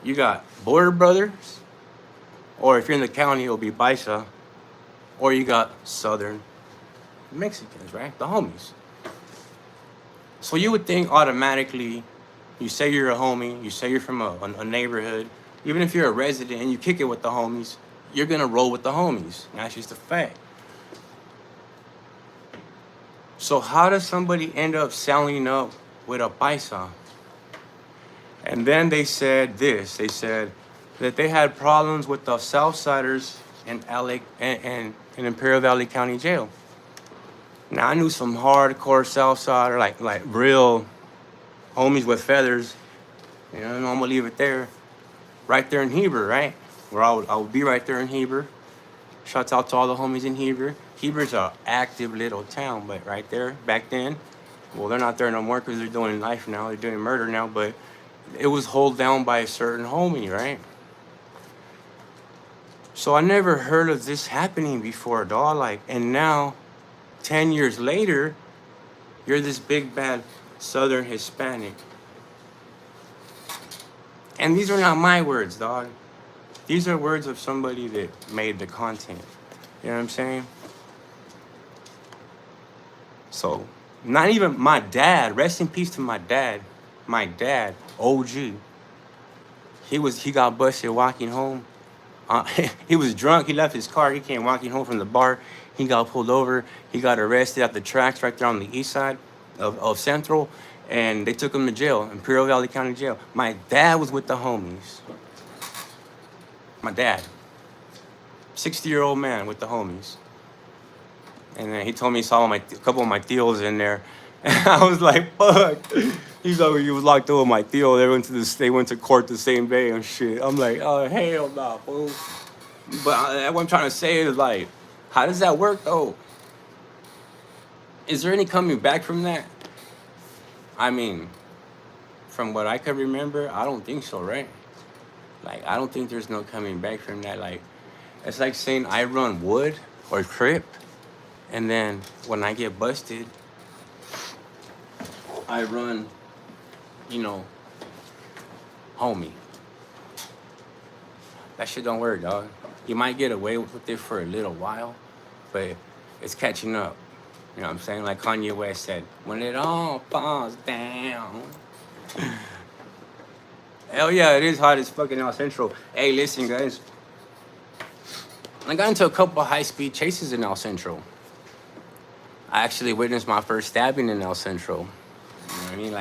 you got Border Brothers, or if you're in the county, it'll be Pisa, or you got Southern Mexicans, right? The homies. So you would think automatically, you say you're a homie, you say you're from a neighborhood, even if you're a resident and you kick it with the homies, you're gonna roll with the homies. That's just a fact. So how does somebody end up selling up with a paisa? And then they said this. They said that they had problems with the Southsiders in LA and in Imperial Valley County Jail. Now I knew some hardcore Southsider, like real homies with feathers. You know, I'm gonna leave it there, right there in Heber, right? Where I would be right there in Heber. Shouts out to all the homies in Heber. Heber's a active little town, but right there back then, well, they're not there no more because they're doing life now. They're doing murder now, but it was held down by a certain homie, right? So I never heard of this happening before, dog. Like, and now, 10 years later, you're this big bad Southern Hispanic. And these are not my words, dog. These are words of somebody that made the content. You know what I'm saying? So, not even my dad, rest in peace to my dad. My dad, OG. He got busted walking home. He was drunk, he left his car, he came walking home from the bar. He got pulled over, he got arrested at the tracks right there on the east side of Central. And they took him to jail, Imperial Valley County Jail. My dad was with the homies. My dad, 60-year-old man with the homies. And then he told me he saw a couple of my tios in there. And I was like, fuck. He's like, he was locked up with my tio. They went to court the same day and shit. I'm like, oh, hell nah, fool. But what I'm trying to say is, like, How does that work though? Is there any coming back from that? I mean, from what I can remember, I don't think so, right? Like, I don't think there's no coming back from that. Like, it's like saying I run wood or crip, and then when I get busted, I run, you know, homie. That shit don't work, dog. You might get away with it for a little while, but it's catching up. You know what I'm saying? Like Kanye West said, when it all falls down. Hell yeah, it is hot as fucking El Central. Hey, listen, guys. I got into a couple high-speed chases in El Central. I actually witnessed my first stabbing in El Central. You know what I mean?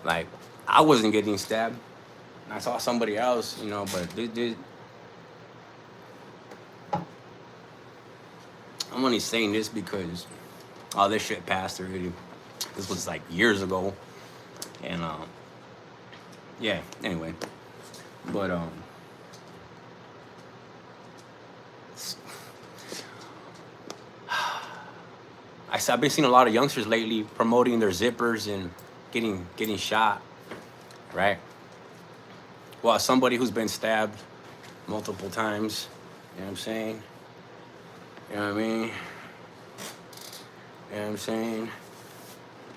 Like I wasn't getting stabbed. I saw somebody else, you know, but I'm only saying this because all this shit passed already. This was like years ago. And yeah, anyway. But I've been seeing a lot of youngsters lately promoting their zippers and getting shot, right? Well, as somebody who's been stabbed multiple times, you know what I'm saying? You know what I mean? You know what I'm saying?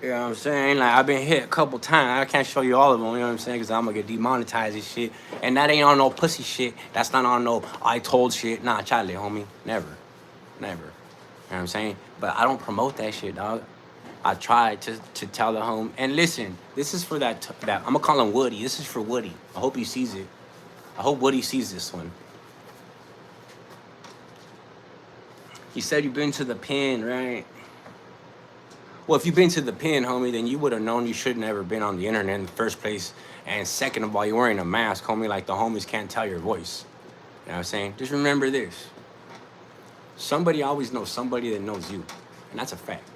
You know what I'm saying? Like, I've been hit a couple times. I can't show you all of them, you know what I'm saying? Because I'm going to get demonetized and shit. And that ain't on no pussy shit. That's not on no I told shit. Nah, Charlie, homie. Never. Never. You know what I'm saying? But I don't promote that shit, dog. I tried to tell the home. And listen, this is for that I'm going to call him Woody. This is for Woody. I hope he sees it. I hope Woody sees this one. You said you've been to the pen, right? Well, if you've been to the pen, homie, then you would have known you shouldn't ever been on the internet in the first place. And second of all, you're wearing a mask, homie, like the homies can't tell your voice. You know what I'm saying? Just remember this. Somebody always knows somebody that knows you. And that's a fact.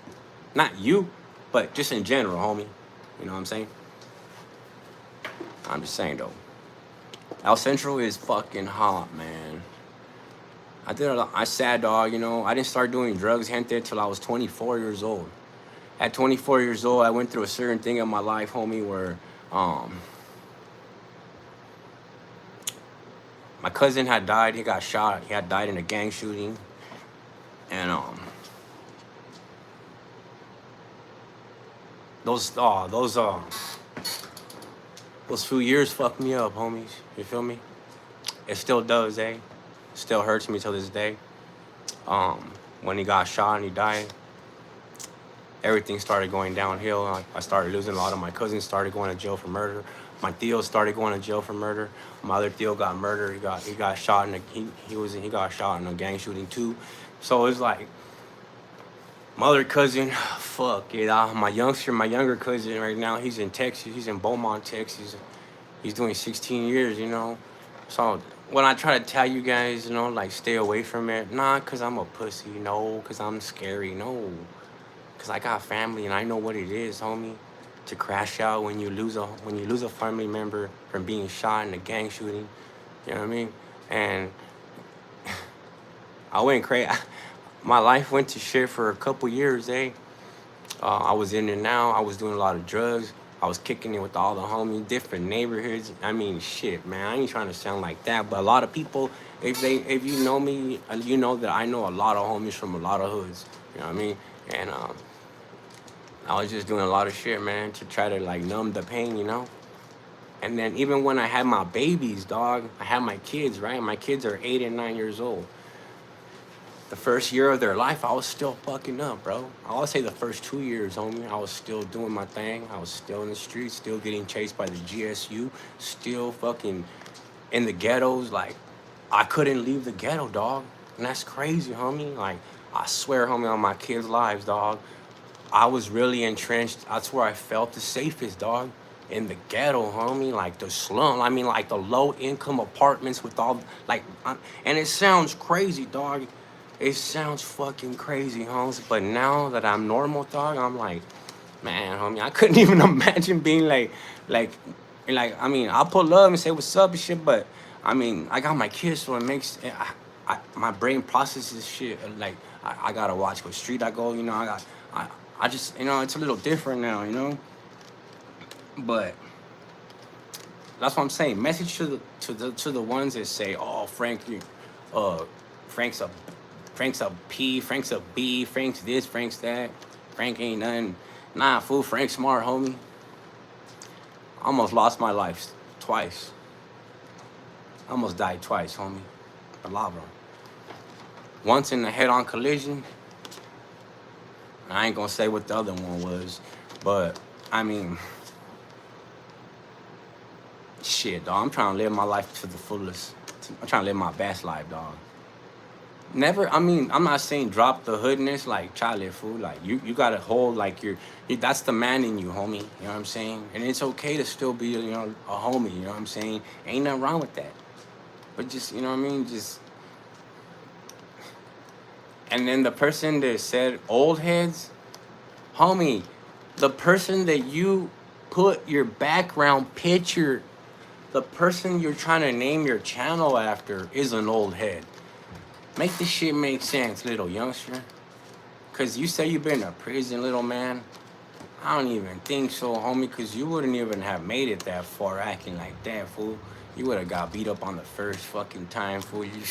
Not you, but just in general, homie. You know what I'm saying? I'm just saying, though. El Central is fucking hot, man. I sad, dog, you know. I didn't start doing drugs, gente, till I was 24 years old. At 24 years old, I went through a certain thing in my life, homie, where my cousin had died. He got shot. He had died in a gang shooting. And those few years fucked me up, homies. You feel me? It still does, eh? Still hurts me till this day. When he got shot and he died, everything started going downhill. I started losing a lot of my cousins. Started going to jail for murder. My Theo started going to jail for murder. My other Theo got murdered. He got shot he got shot in a gang shooting too. So it's like my other cousin, fuck it. My younger cousin right now, he's in Texas. He's in Beaumont, Texas. He's doing 16 years, you know. So when I try to tell you guys, you know, like stay away from it, not because I'm a pussy, no, because I'm scary, no. Because I got family and I know what it is, homie, to crash out when you lose a family member from being shot in a gang shooting. You know what I mean? And I went crazy. My life went to shit for a couple years, eh? I was in and out. I was doing a lot of drugs. I was kicking it with all the homies, different neighborhoods. I mean, shit, man. I ain't trying to sound like that, but a lot of people, if you know me, you know that I know a lot of homies from a lot of hoods. You know what I mean? And I was just doing a lot of shit, man, to try to like numb the pain, you know? And then even when I had my babies, dog, I had my kids, right? My kids are 8 and 9 years old. The first year of their life, I was still fucking up, bro. I always say the first 2 years, homie, I was still doing my thing. I was still in the streets, still getting chased by the GSU, still fucking in the ghettos. Like, I couldn't leave the ghetto, dog. And that's crazy, homie. Like, I swear, homie, on my kids' lives, dog, I was really entrenched. That's where I felt the safest, dog. In the ghetto, homie, like the slum. I mean, like the low-income apartments with all, like, and it sounds crazy, dog. It sounds fucking crazy, homies. But now that I'm normal, dog, I'm like, man, homie, I couldn't even imagine being like, I mean, I'll pull up and say what's up and shit, but I mean, I got my kids, so it makes, my brain processes shit like I gotta watch what street I go. You know, I just, you know, it's a little different now. You know, but that's what I'm saying. Message to the ones that say, "Oh, Frank, uh, Frank's a Frank's a P, Frank's a B, Frank's this, Frank's that. Frank ain't nothing." Nah, fool. Frank's smart, homie. I almost lost my life twice. I almost died twice, homie. Palabra. Once in a head-on collision. I ain't gonna say what the other one was, but I mean, shit, dog. I'm trying to live my life to the fullest. I'm trying to live my best life, dog. Never. I mean, I'm not saying drop the hoodness, like try to live, fool. Like you gotta hold like that's the man in you, homie. You know what I'm saying? And it's okay to still be, you know, a homie. You know what I'm saying? Ain't nothing wrong with that. But just, you know what I mean? Just. And then the person that said old heads, homie, the person that you put your background picture, the person you're trying to name your channel after is an old head. Make this shit make sense, little youngster. Cause you say you've been to prison, little man. I don't even think so, homie, cause you wouldn't even have made it that far acting like that, fool. You would have got beat up on the first fucking time, fool. You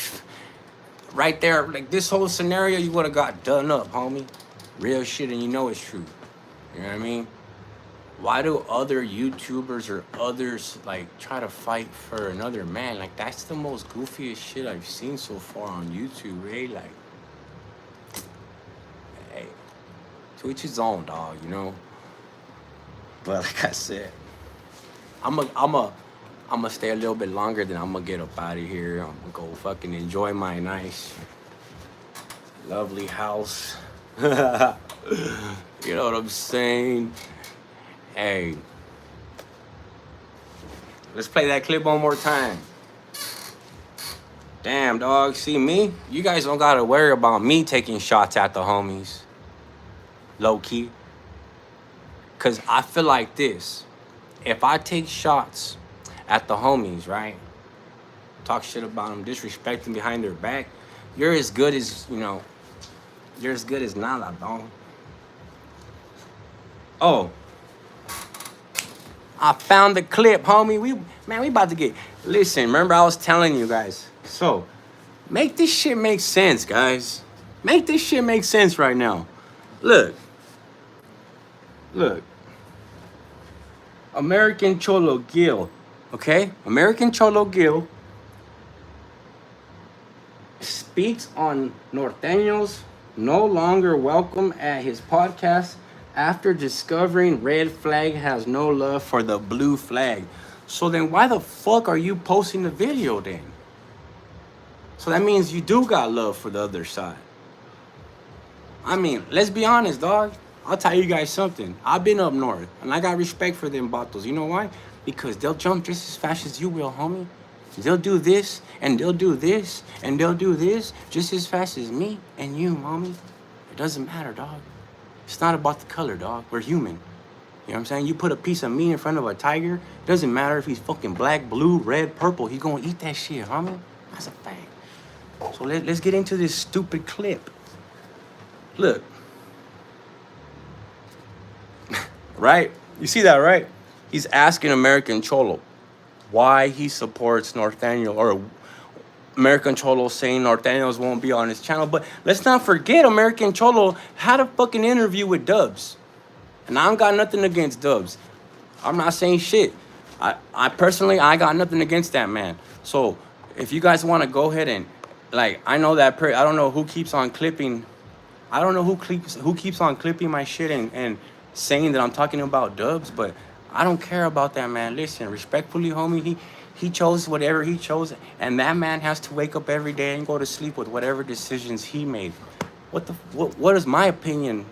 right there, like this whole scenario, you would have got done up, homie. Real shit, and you know it's true. You know what I mean? Why do other YouTubers or others like try to fight for another man? Like that's the most goofiest shit I've seen so far on YouTube, eh? Like, hey, to each his own, dog. You know. But like I said, I'm a stay a little bit longer, then I'm gonna get up out of here. I'm gonna go fucking enjoy my nice, lovely house. You know what I'm saying? Hey, let's play that clip one more time. Damn, dog. See me? You guys don't gotta worry about me taking shots at the homies. Low key. Cause I feel like this. If I take shots at the homies, right? Talk shit about them, disrespect them behind their back. You're as good as, you know, you're as good as nada, dog. Oh. I found the clip, homie. We about to get... Listen, remember I was telling you guys. So, make this shit make sense, guys. Make this shit make sense right now. Look. Look. American Cholo Gil. Okay? American Cholo Gil speaks on norteños no longer welcome at his podcast after discovering red flag has no love for the blue flag. So then why the fuck are you posting the video then? So that means you do got love for the other side. I mean, let's be honest, dog. I'll tell you guys something. I've been up north, and I got respect for them battles. You know why? Because they'll jump just as fast as you will, homie. They'll do this, and they'll do this, and they'll do this just as fast as me and you, mommy. It doesn't matter, dog. It's not about the color, dog. We're human. You know what I'm saying? You put a piece of meat in front of a tiger, it doesn't matter if he's fucking black, blue, red, purple. He gonna eat that shit, homie. That's a fact. So let's get into this stupid clip. Look. Right? You see that, right? He's asking American Cholo why he supports Norteño, or American Cholo saying Norteños won't be on his channel. But let's not forget American Cholo had a fucking interview with Dubs. And I don't got nothing against Dubs. I'm not saying shit. I personally, I got nothing against that man. So if you guys want to go ahead and, like, I know that, I don't know who keeps on clipping. I don't know who keeps on clipping my shit and saying that I'm talking about Dubs, but I don't care about that, man. Listen, respectfully, homie, he chose whatever he chose, and that man has to wake up every day and go to sleep with whatever decisions he made. What is my opinion?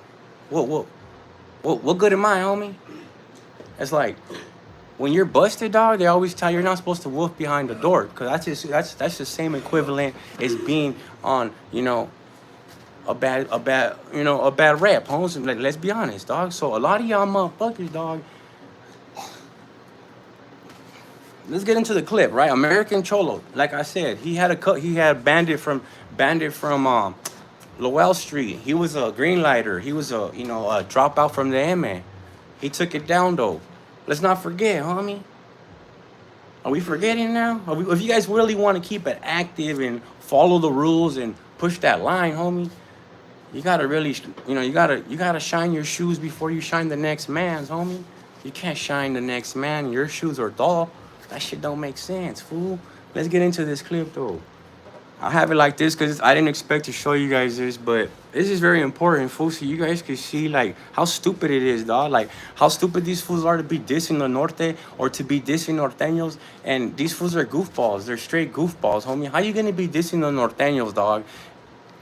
What good am I, homie? It's like when you're busted, dog, they always tell you you're not supposed to wolf behind the door, because that's the same equivalent as being on, you know, a bad rap, homes. Like, let's be honest, dog. So a lot of y'all motherfuckers, dog, let's get into the clip, right? American Cholo, like I said, he had bandit from Lowell Street. He was a green lighter. He was a dropout from the MA. He took it down though. Let's not forget, homie. Are we forgetting now? If you guys really want to keep it active and follow the rules and push that line, homie, you gotta really, you gotta shine your shoes before you shine the next man's, homie. You can't shine the next man. Your shoes are dull. That shit don't make sense, fool. Let's get into this clip though. I have it like this because I didn't expect to show you guys this, but this is very important, fool. So you guys can see like how stupid it is, dog. Like how stupid these fools are to be dissing the Norte or to be dissing Norteños. And these fools are goofballs. They're straight goofballs, homie. How you gonna be dissing the Norteños, dog?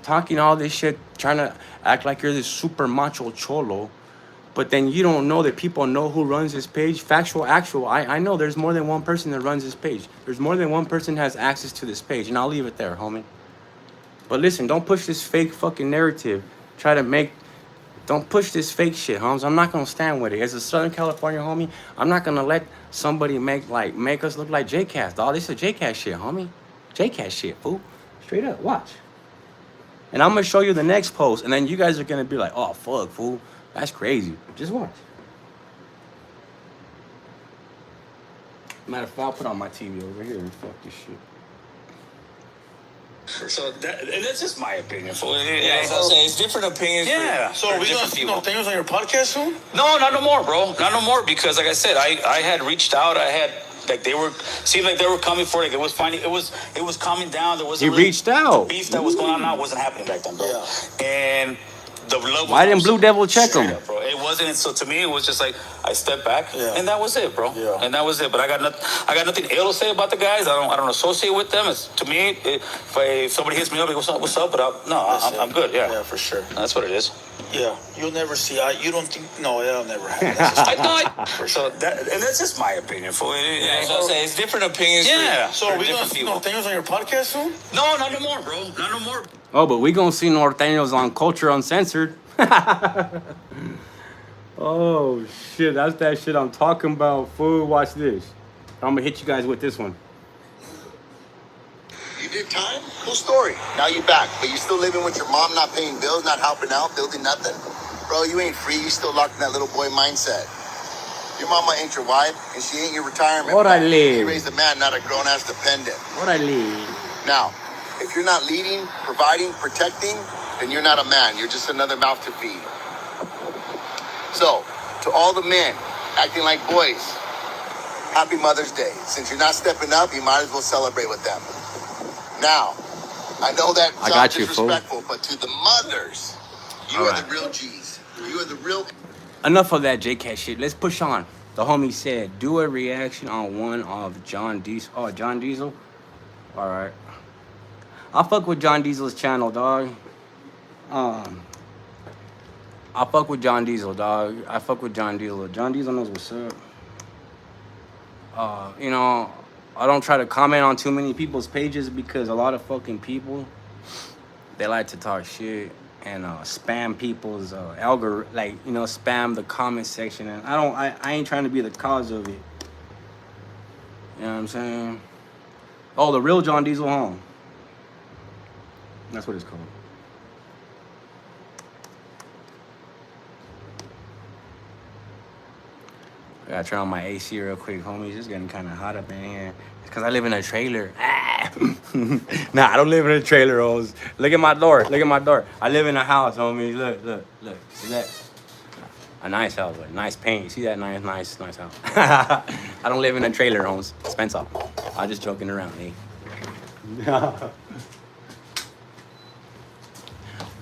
Talking all this shit, trying to act like you're this super macho cholo, but then you don't know that people know who runs this page. Factual, actual. I know there's more than one person that runs this page. There's more than one person has access to this page, and I'll leave it there, homie. But listen, don't push this fake fucking narrative. Don't push this fake shit, homies. I'm not gonna stand with it. As a Southern California homie, I'm not gonna let somebody make us look like JCast, dog. This is JCast shit, homie. JCast shit, fool. Straight up, watch. And I'm gonna show you the next post, and then you guys are gonna be like, "Oh fuck, fool, that's crazy." Just watch. Matter of fact, I'll put on my TV over here and fuck this shit. So and that's just my opinion. Yeah, so I'm saying it's different opinions. Yeah. So are we gonna see Norteños on your podcast soon? No, not no more, bro. Not no more because, like I said, I had reached out. I had like seemed like they were coming for it. It was finding. It was calming down. There was. He reached out. The beef that was going on now wasn't happening back then, bro. Yeah. And the love. Why didn't Blue Devil check him? Bro, it wasn't. So to me, it was just like I stepped back, and that was it, bro. Yeah. And that was it. But I got nothing ill to say about the guys. I don't associate with them. It's to me, if somebody hits me up, like, what's up? But I'm good. Yeah. Yeah, for sure. That's what it is. Yeah, you'll never see. You don't think? No, it'll never happen. That's just, I thought. So and that's just my opinion. yeah, so I'm saying it's different opinions. Yeah. So are we gonna see Norteños on your podcast soon? No, not no more, bro. Not no more. Oh, but we gonna see Norteños on Culture Uncensored. Oh shit, that's that shit I'm talking about, fool. Watch this. I'm gonna hit you guys with this one. You did time? Cool story. Now you're back, but you're still living with your mom, not paying bills, not helping out, building nothing. Bro, you ain't free. You still locked in that little boy mindset. Your mama ain't your wife, and she ain't your retirement plan. She raised a man, not a grown-ass dependent. Now, if you're not leading, providing, protecting, then you're not a man. You're just another mouth to feed. So, to all the men acting like boys, happy Mother's Day. Since you're not stepping up, you might as well celebrate with them. Now, I know that sounds disrespectful, but to the mothers, you are the real G's. You are the real... Enough of that JCat shit. Let's push on. The homie said, do a reaction on one of John Diesel. Oh, John Diesel? All right. I fuck with John Diesel's channel, dog. I fuck with John Diesel, dog. I fuck with John Diesel. John Diesel knows what's up. I don't try to comment on too many people's pages because a lot of fucking people, they like to talk shit and spam people's spam the comment section, and I ain't trying to be the cause of it. You know what I'm saying? Oh, the real John Diesel home. That's what it's called. I gotta turn on my AC real quick, homies. It's getting kind of hot up in here. It's because I live in a trailer. Nah, I don't live in a trailer, hoes. Look at my door. Look at my door. I live in a house, homies. Look. See that? A nice house, like nice paint. See that nice house. I don't live in a trailer, homes. Spencer. I'm just joking around, eh?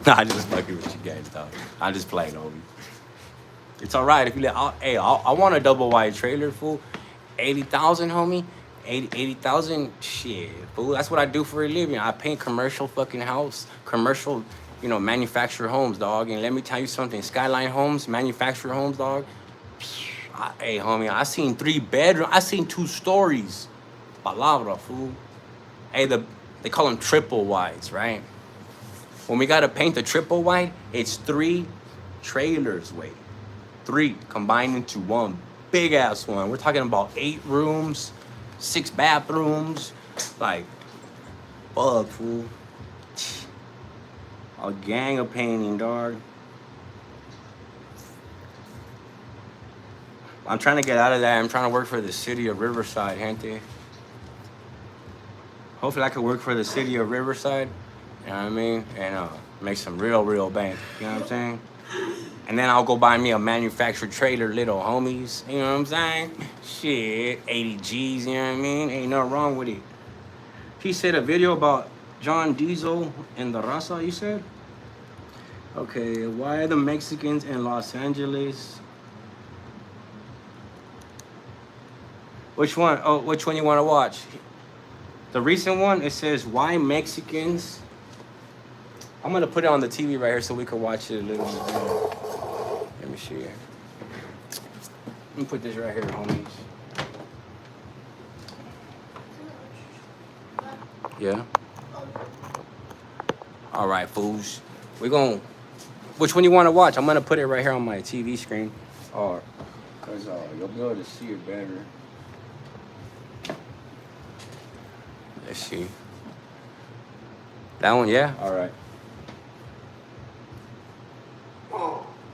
Nah, I just fucking with you guys, dog. I'm just playing, homie. It's all right if you let. I want a double wide trailer, fool. 80,000, homie. 80,000. Shit, fool. That's what I do for a living. I paint commercial fucking house, commercial, manufactured homes, dog. And let me tell you something. Skyline homes, manufactured homes, dog. Hey, homie, I seen 3 bedrooms. I seen 2 stories. Palabra, fool. Hey, they call them triple wides, right? When we gotta paint the triple wide, it's 3 trailers, 3 combined into one big ass one. We're talking about 8 rooms, 6 bathrooms. Like, fuck, fool. A gang of painting, dog. I'm trying to get out of that. I'm trying to work for the city of Riverside, gente. Hopefully I could work for the city of Riverside, you know what I mean? And make some real bank, you know what I'm saying? And then I'll go buy me a manufactured trailer, little homies, you know what I'm saying? Shit, 80 G's, you know what I mean? Ain't nothing wrong with it. He said a video about John Diesel and the Raza, you said? Okay, why are the Mexicans in Los Angeles? Which one? Oh, which one you want to watch? The recent one, it says, why Mexicans? I'm going to put it on the TV right here so we can watch it a little bit. Let me see here. Let me put this right here, homies. Yeah. All right, fools. We're going to... Which one you want to watch? I'm going to put it right here on my TV screen. Or, because you'll be able to see it better. Let's see. That one, yeah? All right.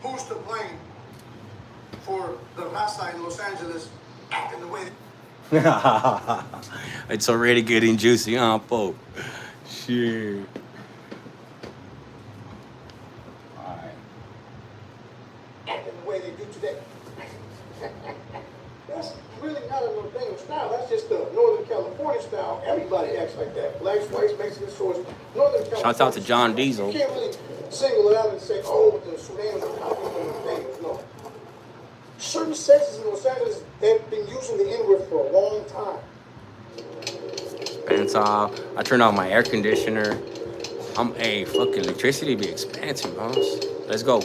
Who's to blame for the Raza in Los Angeles acting the way they... It's already getting juicy, huh, folk? Shit. All right. acting the way they do today? That's really not a Norteño style. That's just the Northern California style. Everybody acts like that. Blacks, whites, Mexicans, Northern California. Shouts out to John Diesel. You can't really single it out and say, oh, the Sudanis are copying the Norteños. No. Certain sections in Los Angeles, they've been using the N-word for a long time. And so I turned on my air conditioner. Fucking electricity be expensive, homes. Let's go.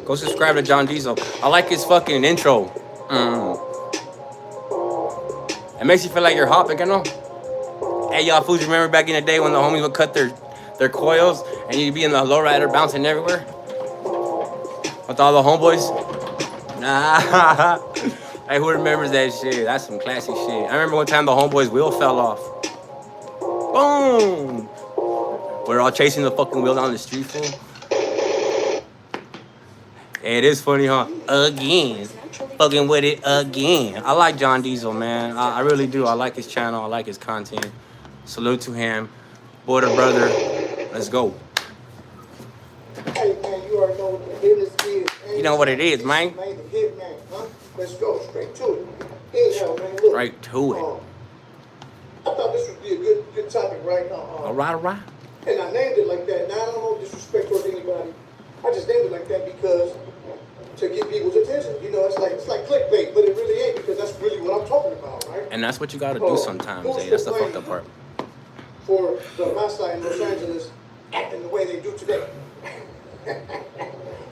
Go subscribe to John Diesel. I like his fucking intro. It makes you feel like you're hopping, you know? Hey, y'all fools, remember back in the day when the homies would cut their coils and you'd be in the lowrider bouncing everywhere? With all the homeboys? Nah. Hey, who remembers that shit? That's some classy shit. I remember one time the homeboy's wheel fell off. Boom! We're all chasing the fucking wheel down the street, fool. Hey, it is funny, huh? Again. Fucking with it again. I like John Diesel, man. I really do. I like his channel. I like his content. Salute to him. Border brother. Let's go. Hey, man, you already know what the business is. You know what it is, man. The hit man, huh? Let's go straight to it. Anyhow, man, look. Right to it. I thought this would be a good topic right now. All right. And I named it like that. Now, I don't know disrespect towards anybody. I just named it like that because to get people's attention. You know, it's like clickbait, but it really ain't because that's really what I'm talking about, right? And that's what you gotta do sometimes, eh? That's the fucked up part. For the Raza in Los Angeles acting the way they do today.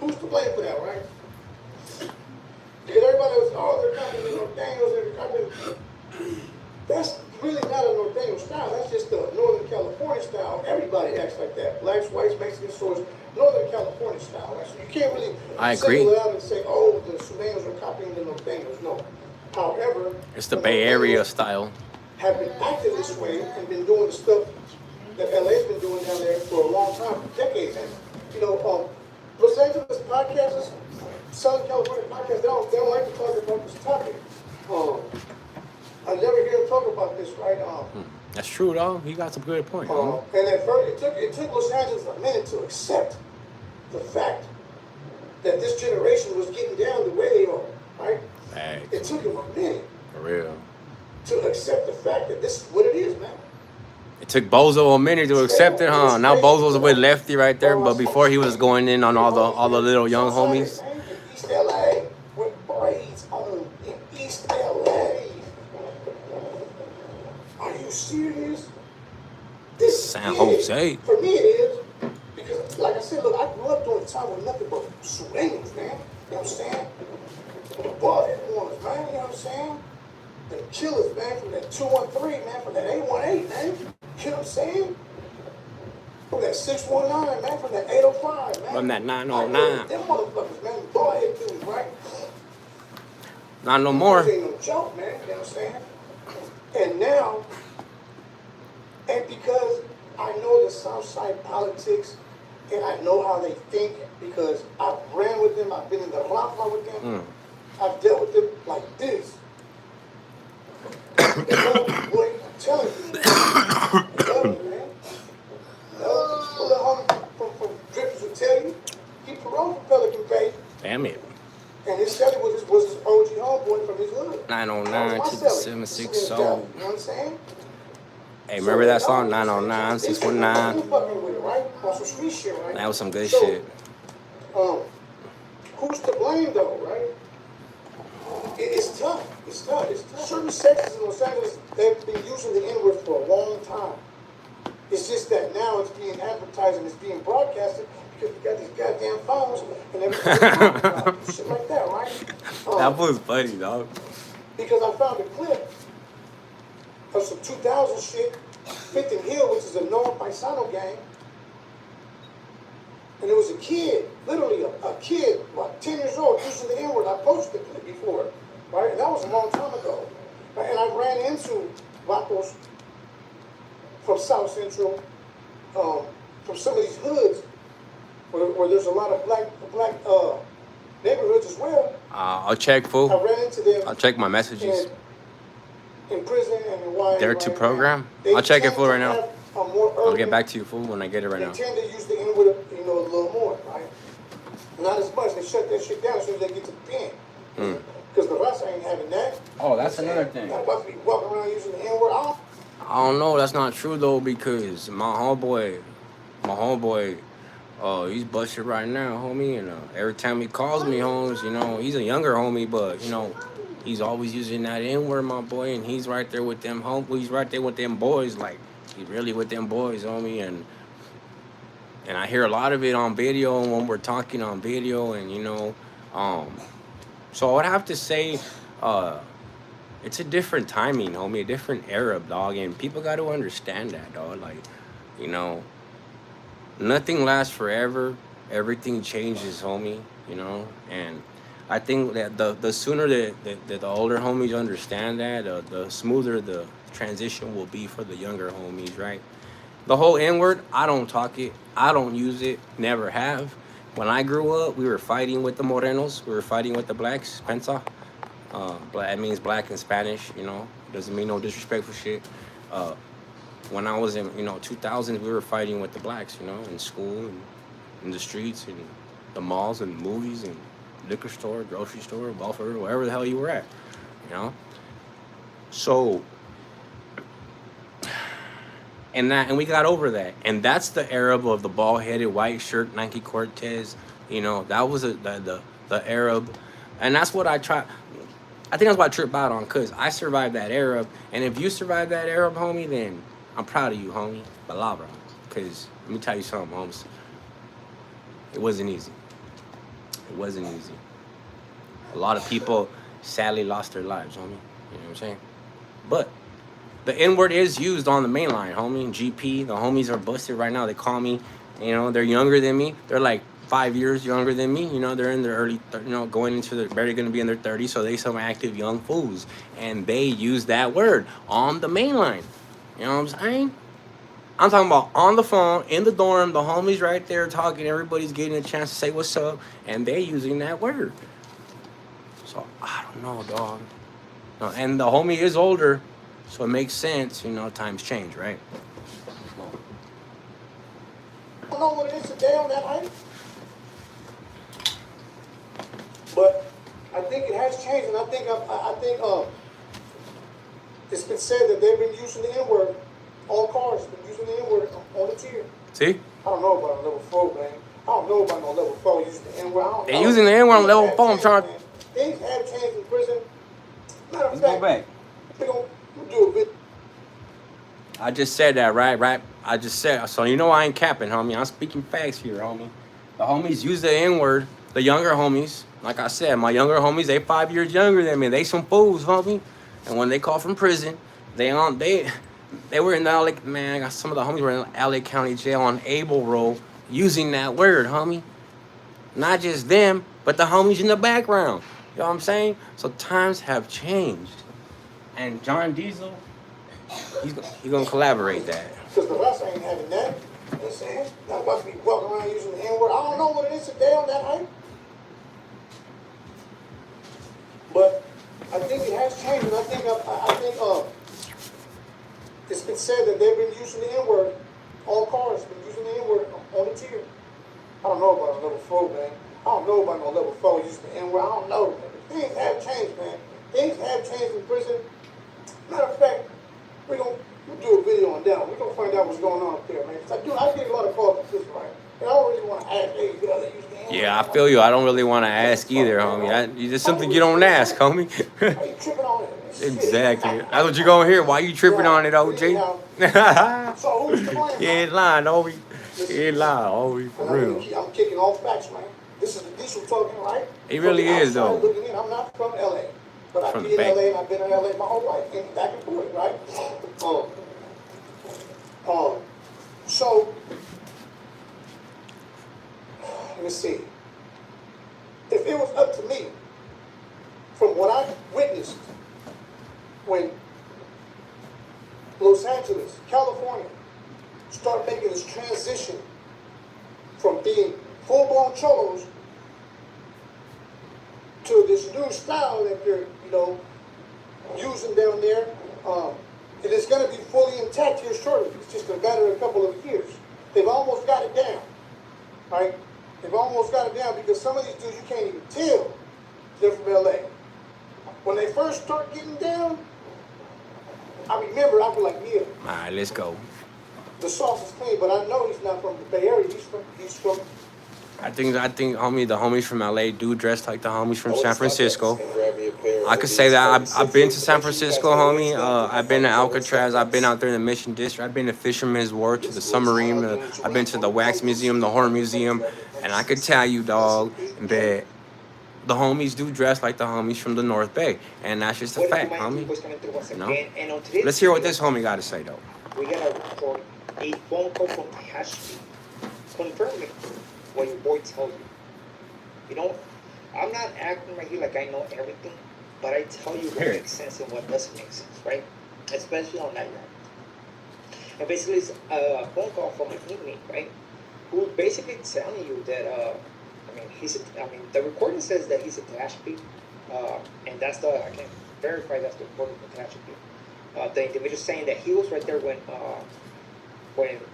Who's to blame for that, right? Because everybody was, they're copying the Norteños, they're copying. That's really not a Norteño style. That's just the Northern California style. Everybody acts like that. Blacks, whites, Mexicans, Northern California style. You can't really single it out and say, the Sudanis are copying the Norteños. No. However, it's the Bay Area style. Have been acting this way and been doing the stuff that LA's been doing down there for a long time, for decades. And, Los Angeles podcasters, Southern California podcasters, they don't like to talk about this topic. I never hear them talk about this, right? That's true, though. He got some good points. And at first, it took Los Angeles a minute to accept the fact that this generation was getting down the way they are, right? Thanks. It took them a minute. For real. To accept the fact that this is what it is, man. It took Bozo a minute to accept it, huh? Now Bozo's with Lefty right there, but before he was going in on all the little young homies. In East LA, with boys on in East LA. Are you serious? This San Jose. For me, it is. Because, like I said, look, I grew up during a time with nothing but Sudanis, man. You know what I'm saying? The bald-head ones, man. You know what I'm saying? The killers, man, from that 213, man, from that 818, man. You know what I'm saying? From that 619, man, from that 805, man. From that 909. Them motherfuckers, man, bald-head dudes, right? Not no more. This ain't no joke, man. You know what I'm saying? And now, and because I know the Southside politics and I know how they think, because I've ran with them, I've been in the Rafa with them, I've dealt with them like this. Boy, I'm telling you, I'm telling you, man. What the homie from Drippers will tell you, he paroled from Pelican Bay. Damn it. And his celly was his OG homeboy from his hood. 909 to the 76 soul. You know what I'm saying? Hey, remember that song? 909, 619. Right? That was some good shit. Who's to blame though, right? It's tough. It's tough. It's tough. Certain sections in Los Angeles, they've been using the N-word for a long time. It's just that now it's being advertised and it's being broadcasted because we got these goddamn phones and everything. Shit like that, right? That was funny, dog. Because I found a clip of some 2000 shit, Fifth and Hill, which is a known Paisano gang. And there was a kid, literally a kid, about 10 years old, using the N-word. I posted the clip before, right? And that was a long time ago. Right? And I ran into Vacos from South Central, from some of these hoods, where there's a lot of black neighborhoods as well. I'll check, fool. I ran into them. I'll check my messages. In prison and in YA. There to program? I'll check it, fool, right now. I'll get back to you, fool, when I get it right now. They tend to use the N-word, a little more, right? Not as much. They shut that shit down as soon as they get to the pen. Because the rest ain't having that. Oh, that's another thing. Not about to be walking around using the N-word. I don't know. That's not true, though, because my homeboy, he's busted right now, homie. And every time he calls me, homes, he's a younger homie, but, he's always using that N-word, my boy. And he's right there with them homeboys. He's right there with them boys. Like, he's really with them boys, homie. And I hear a lot of it on video when we're talking on video. And, so I would have to say, it's a different timing, homie, a different era, dog, and people got to understand that, dog. Like, nothing lasts forever. Everything changes, homie, and I think that the sooner that the older homies understand that, the smoother the transition will be for the younger homies, right? The whole N-word, I don't talk it. I don't use it. Never have. When I grew up, we were fighting with the Morenos. We were fighting with the blacks, Pensa. That means black in Spanish, doesn't mean no disrespectful shit. When I was in, 2000s, we were fighting with the blacks, in school and in the streets and the malls and movies and liquor store, grocery store, welfare, wherever the hell you were at, So, and we got over that. And that's the era of the bald-headed white shirt, Nike Cortez, that was the Arab. And that's what I think that's what I trip out on, because I survived that Arab. And if you survived that Arab, homie, then I'm proud of you, homie. Palabra. Because let me tell you something, homies. It wasn't easy. It wasn't easy. A lot of people sadly lost their lives, homie. You know what I'm saying? But the N-word is used on the main line, homie. GP, the homies are busted right now. They call me, they're younger than me. They're like 5 years younger than me, they're in their early, going into barely going to be in their 30s, so they some active young fools, and they use that word on the main line. You know what I'm saying? I'm talking about on the phone, in the dorm, the homies right there talking, everybody's getting a chance to say what's up, and they using that word. So, I don't know, dog. No, and the homie is older, so it makes sense, times change, right? I don't know what it is today on that height. But I think it has changed, and I think it's been said that they've been using the N-word on cars, been using the N-word on the tier. See? I don't know about level 4, man. I don't know about no level 4 using the N-word. They're using the N-word on level 4. I'm trying to... Things have changed in prison. Matter of Let's fact, go back. We're going to do a bit. I just said that, right? I just said, so I ain't capping, homie. I'm speaking facts here, homie. The homies use the N-word, the younger homies. Like I said, my younger homies, they 5 years younger than me. They some fools, homie. And when they call from prison, they were in the LA, man, I got some of the homies were in LA County Jail on Able Row using that word, homie. Not just them, but the homies in the background. You know what I'm saying? So times have changed. And John Diesel, He's gonna collaborate that. Because the rest ain't having that. You know what I'm saying? Not about to be walking around using the N-word. I don't know what it is today on that height. But I think it has changed, and I think it's been said that they've been using the N-word. All cars been using the N-word on the tier. I don't know about a level 4, man. I don't know about no level 4 using the N-word. I don't know, man. Things have changed, man. Things have changed in prison. Matter of fact, we'll do a video on that. We're gonna find out what's going on up there, man. I get a lot of calls from this, right? And I don't really want to ask, hey, you know, they use the N-word. Yeah, I feel you. I don't really want to ask either, homie. It's something you don't ask, homie. Are you tripping on it? Exactly. That's what you gonna hear. Why you tripping on it, OJ? So who's to blame? He ain't lying, homie. He ain't lying, homie. For real. I'm kicking all facts, man. This is the diesel talking, right? He really is, though. Looking in, I'm not from LA, but I've From been the in bank. LA and I've been in LA my whole life, and back and forth, right? So let me see. If it was up to me, from what I witnessed when Los Angeles, California, start making this transition from being full-blown cholos to this new style that they're, using down there, and it's going to be fully intact here shortly. It's just going to matter a couple of years. They've almost got it down, right? They've almost got it down because some of these dudes you can't even tell they're from LA. When they first start getting down, I remember I'd be like, yeah. All right, let's go. The sauce is clean, but I know he's not from the Bay Area. He's from. I think, homie, the homies from LA do dress like the homies from San Francisco. I could say that I've been to San Francisco, homie. I've been to Alcatraz. I've been out there in the Mission District. I've been to Fisherman's Wharf, to the Submarine. I've been to the Wax Museum, the Horror Museum, and I could tell you, dog, that the homies do dress like the homies from the North Bay, and that's just a fact, homie. You know? Let's hear what this homie got to say, though. We gotta record a phone call from Tahashi confirming what your boy tells you. You know, I'm not acting right here like I know everything, but I tell you what makes sense and what doesn't make sense, right? Especially on that round. And basically, it's a phone call from an inmate, right? Who's basically telling you that, the recording says that he's a Tahashi, and that's I can verify that's the recording from Tahashi. The individual saying that he was right there when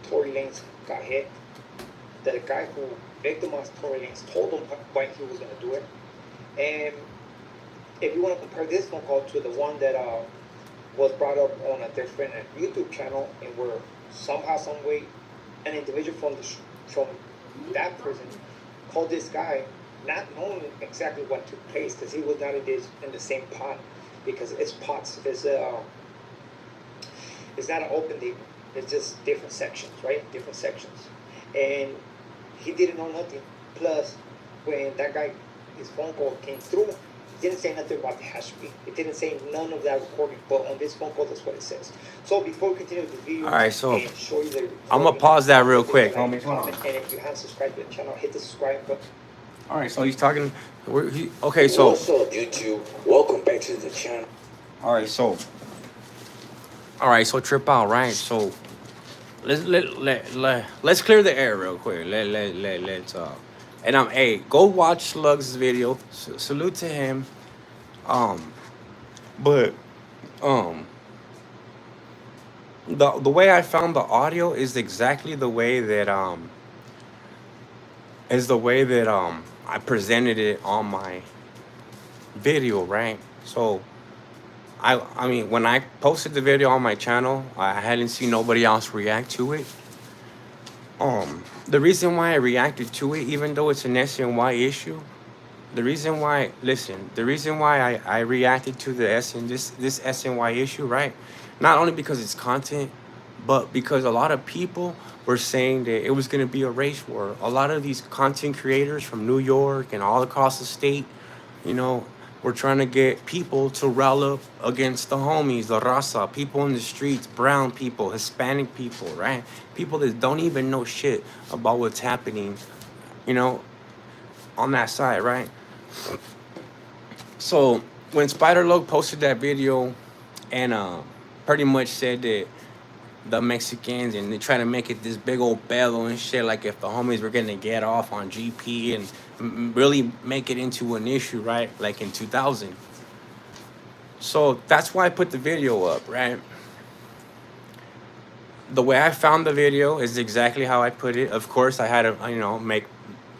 Tory Lanez got hit. That the guy who victimized Tory Lanez told him why he was going to do it. And if you want to compare this phone call to the one that was brought up on a different YouTube channel, and where somehow, some way, an individual from that prison called this guy, not knowing exactly what took place, because he was not in the same pot, because it's pots. It's not an open deal. It's just different sections, right? Different sections. And he didn't know nothing. Plus, when that guy, his phone call came through, he didn't say nothing about the hash beat. It didn't say none of that recording, but on this phone call, that's what it says. So before we continue with the video, all right, so and show you the I'm gonna pause that real quick, homie. And if you haven't subscribed to the channel, hit the subscribe button. All right, so he's talking. Okay, so. What's up, YouTube? Welcome back to the channel. All right, so trip out, right? So let's clear the air real quick. Let's and go watch Slug's video. Salute to him. But the way I found the audio is exactly the way that I presented it on my video, right? So I mean, when I posted the video on my channel, I hadn't seen nobody else react to it. The reason why I reacted to it, even though it's an SNY issue, the reason why I reacted to this SNY issue, right? Not only because it's content, but because a lot of people were saying that it was going to be a race war. A lot of these content creators from New York and all across the state, we're trying to get people to rally up against the homies, the raza, people in the streets, brown people, Hispanic people, right? People that don't even know shit about what's happening, on that side, right? So when Spider Loc posted that video and pretty much said that the Mexicans, and they try to make it this big old bellow and shit, like if the homies were gonna get off on GP and really make it into an issue, right? Like in 2000. So that's why I put the video up, right? The way I found the video is exactly how I put it. Of course, I had to, you know,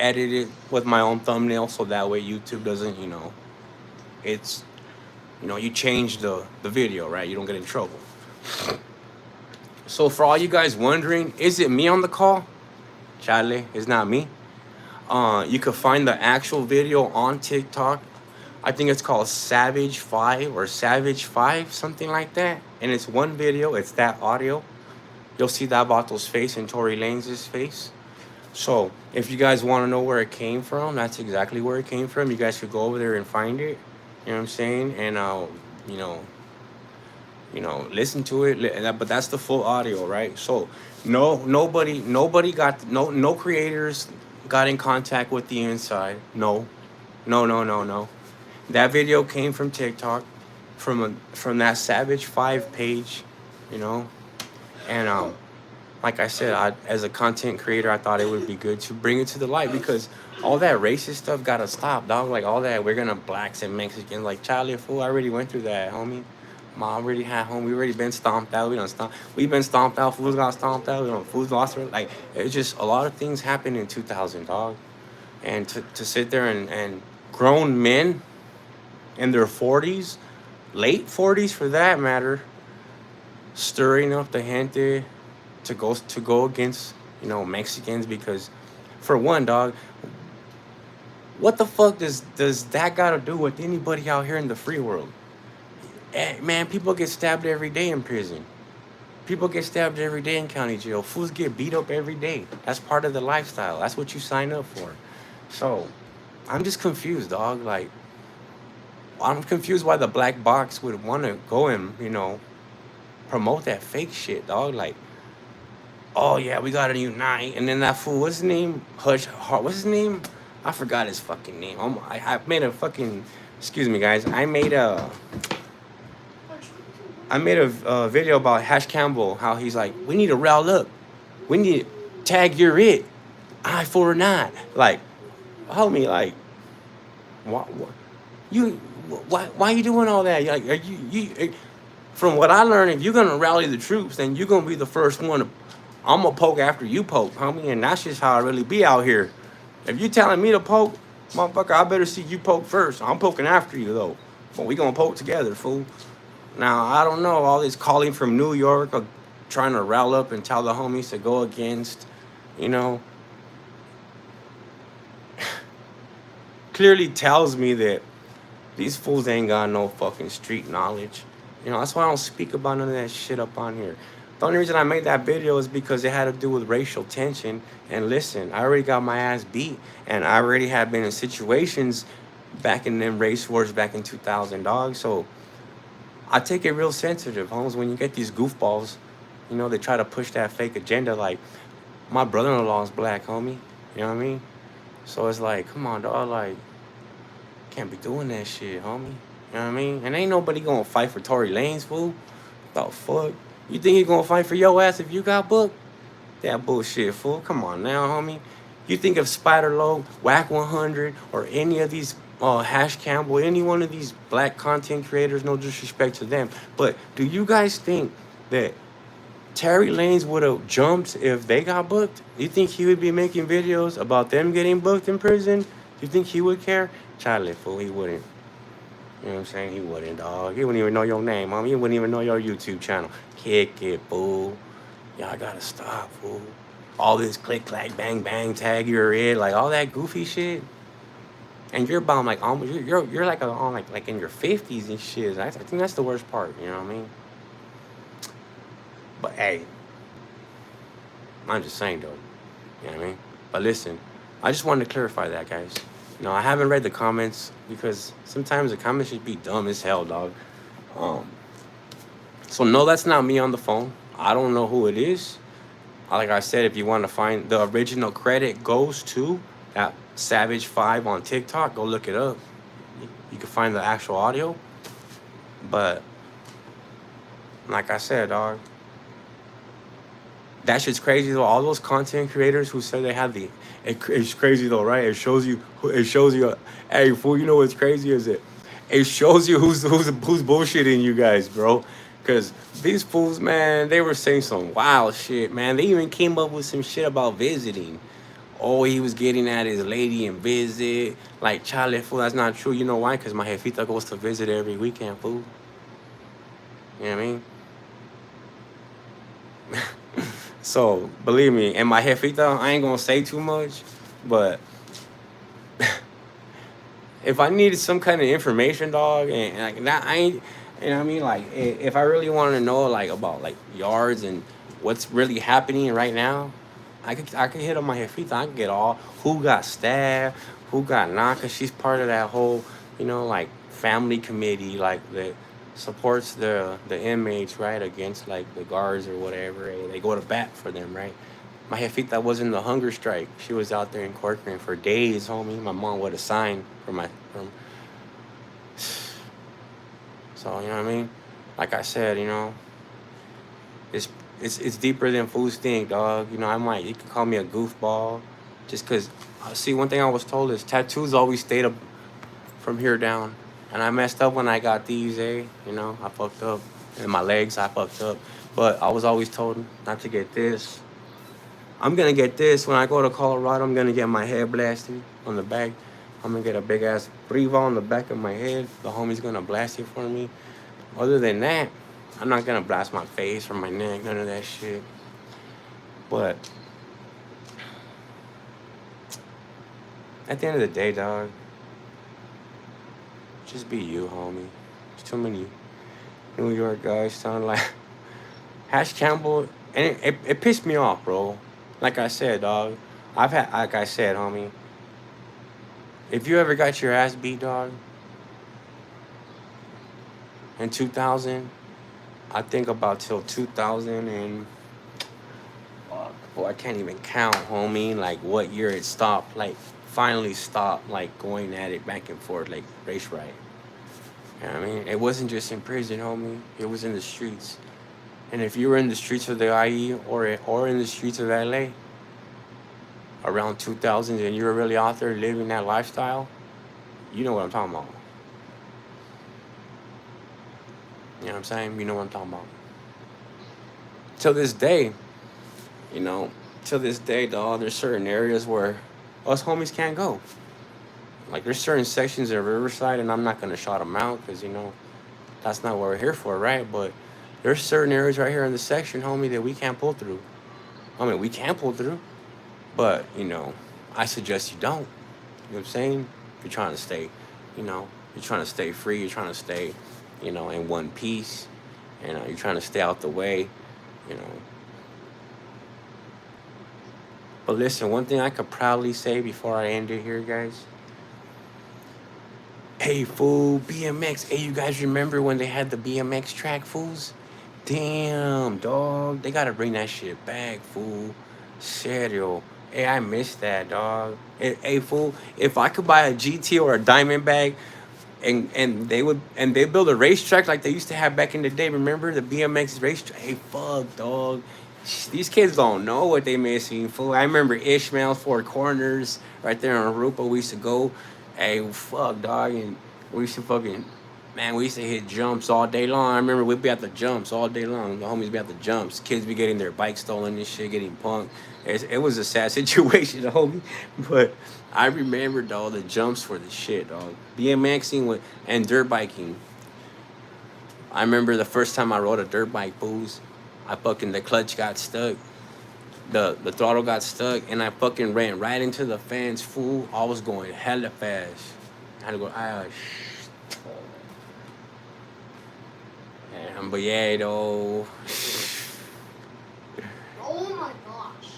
edit it with my own thumbnail so that way YouTube doesn't, you know, it's, you know, you change the video, right? You don't get in trouble. So for all you guys wondering, is it me on the call? Charlie, it's not me. You could find the actual video on TikTok. I think it's called Savage 5 or Savage 5, something like that. And it's one video, it's that audio. You'll see that Vato's face and Tory Lanez's face. So if you guys want to know where it came from, that's exactly where it came from. You guys could go over there and find it. You know what I'm saying? And you know, listen to it. But that's the full audio, right? So nobody got no creators got in contact with the inside. No. That video came from TikTok, from that Savage 5 page, you know. And like I said, as a content creator, I thought it would be good to bring it to the light, because all that racist stuff gotta stop, dog. Like all that, we're gonna blacks and Mexicans. Like, Charlie, fool, I already went through that, homie. Mom already had home. We already been stomped out. We've been stomped out. Fools got stomped out. You know, fools lost their, like, it's just a lot of things happened in 2000, dog. And to sit there and grown men in their 40s, late 40s for that matter, stirring up the gente to go against, you know, Mexicans, because for one, dog, what the fuck does that got to do with anybody out here in the free world? Man, people get stabbed every day in prison. People get stabbed every day in county jail. Fools get beat up every day. That's part of the lifestyle. That's what you sign up for. So I'm just confused, dog. Like, I'm confused why the black box would want to go and, you know, promote that fake shit, dog. Like, oh yeah, we gotta unite. And then that fool, what's his name? What's his name? I forgot his fucking name. I made a fucking, excuse me guys, I made a video about Hash Campbell, how he's like, we need to rile up. We need to tag you're it. I for not. Like, homie, like, why you doing all that? Like, are you from what I learned, if you're gonna rally the troops, then you're gonna be the first one to, I'm gonna poke after you poke, homie, and that's just how I really be out here. If you telling me to poke, motherfucker, I better see you poke first. I'm poking after you though, but we gonna poke together, fool. Now I don't know, all this calling from New York, or trying to rile up and tell the homies to go against, you know, clearly tells me that these fools ain't got no fucking street knowledge. You know, that's why I don't speak about none of that shit up on here. The only reason I made that video is because it had to do with racial tension. And listen, I already got my ass beat. And I already had been in situations back in them race wars back in 2000, dog. So I take it real sensitive, homes. When you get these goofballs, you know, they try to push that fake agenda. Like, my brother-in-law is black, homie. You know what I mean? So it's like, come on, dog. Like, can't be doing that shit, homie. You know what I mean? And ain't nobody gonna fight for Tory Lanez, fool. The fuck? You think he gonna fight for your ass if you got booked? That bullshit, fool. Come on now, homie. You think of Spider Low, Whack 100, or any of these Hash Campbell, any one of these black content creators, no disrespect to them, but do you guys think that Tory Lanez would have jumped if they got booked? You think he would be making videos about them getting booked in prison? You think he would care? Charlie, fool, he wouldn't. You know what I'm saying? He wouldn't, dog. He wouldn't even know your name, mom. He wouldn't even know your YouTube channel. Kick it, fool. Y'all gotta stop, fool. All this click, clack, bang, bang, tag your it, like all that goofy shit. And you're about like almost you're like on like in your 50s and shit. I think that's the worst part. You know what I mean? But hey, I'm just saying though. You know what I mean? But listen, I just wanted to clarify that, guys. You know, I haven't read the comments because sometimes the comments should be dumb as hell, dog. So no, that's not me on the phone. I don't know who it is. Like I said, if you want to find the original credit goes to that Savage 5 on TikTok, go look it up. You can find the actual audio. But Like I said, dog. That shit's crazy though. All those content creators who say they have it's crazy though, right? It shows you. Hey fool, you know what's crazy is it? It shows you who's bullshitting you guys, bro. Cause these fools, man, they were saying some wild shit, man. They even came up with some shit about visiting. Oh, he was getting at his lady and visit. Like, chale, fool, that's not true. You know why? Cause my jefita goes to visit every weekend, fool. You know what I mean? So believe me, and my jefita, I ain't gonna say too much, but if I needed some kind of information, dog, and like that, I ain't, you know what I mean? Like, if I really wanted to know, like, about like yards and what's really happening right now, I could hit on my jefita. I could get all who got stabbed, who got knocked, cause she's part of that whole, like family committee, like that supports the inmates, right, against like the guards or whatever. They go to bat for them, right? My jefita was in the hunger strike. She was out there in Corcoran for days, homie. My mom would have signed from. So you know what I mean? Like I said, it's deeper than fools think, dog. You can call me a goofball, just cause. See, one thing I was told is tattoos always stayed up from here down, and I messed up when I got these. I fucked up, and my legs I fucked up. But I was always told not to get this. I'm gonna get this when I go to Colorado. I'm gonna get my head blasted on the back. I'm gonna get a big ass briva on the back of my head. The homie's gonna blast it for me. Other than that, I'm not gonna blast my face or my neck, none of that shit. But at the end of the day, dog, just be you, homie. There's too many New York guys sound like Hash Campbell, and it pissed me off, bro. Like I said, dog, like I said, homie, if you ever got your ass beat, dog, in 2000, I think about till 2000 and, I can't even count, homie, like what year it stopped, like finally stopped, like going at it back and forth, like race riot. You know what I mean? It wasn't just in prison, homie. It was in the streets. And if you were in the streets of the IE or in the streets of LA around 2000 and you were really out there living that lifestyle, you know what I'm talking about. You know what I'm saying? You know what I'm talking about. Till this day, dog, there's certain areas where us homies can't go. Like, there's certain sections of Riverside, and I'm not going to shout them out because, that's not what we're here for, right? But there's certain areas right here in the section, homie, that we can't pull through. I mean, we can pull through, but, I suggest you don't. You know what I'm saying? If you're trying to stay, you're trying to stay free, you're trying to stay, in one piece, you're trying to stay out the way, But listen, one thing I could proudly say before I end it here, guys. Hey, fool, BMX. Hey, you guys remember when they had the BMX track, fools? Damn, dog. They gotta bring that shit back, fool. Serio. Hey, I missed that, dog. Hey, fool, if I could buy a GT or a Diamondback and they build a racetrack like they used to have back in the day, remember the BMX racetrack? Hey, fuck, dog. These kids don't know what they missing, fool. I remember Ishmael's Four Corners right there on Arupa. We used to go. Hey, fuck, dog, and we used to hit jumps all day long. I remember we'd be at the jumps all day long. The homies be at the jumps. Kids be getting their bikes stolen and shit, getting punked. It was a sad situation, homie. But I remember, dog, the jumps were the shit, dog. BMXing and dirt biking. I remember the first time I rode a dirt bike, booze. The clutch got stuck. The throttle got stuck, and I fucking ran right into the fence, fool. I was going hella fast. I had to go, but yeah, though. Oh my gosh.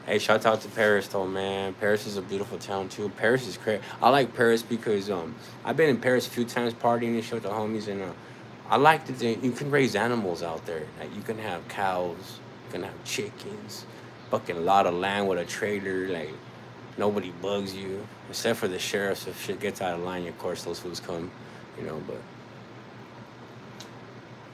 Hey, shout out to Paris, though, man. Paris is a beautiful town, too. Paris is crazy. I like Paris because I've been in Paris a few times partying and shit with the homies, and I like that you can raise animals out there. Like, you can have cows, you can have chickens, fucking lot of land with a trailer. Like, nobody bugs you, except for the sheriffs. If shit gets out of line, of course, those fools come, but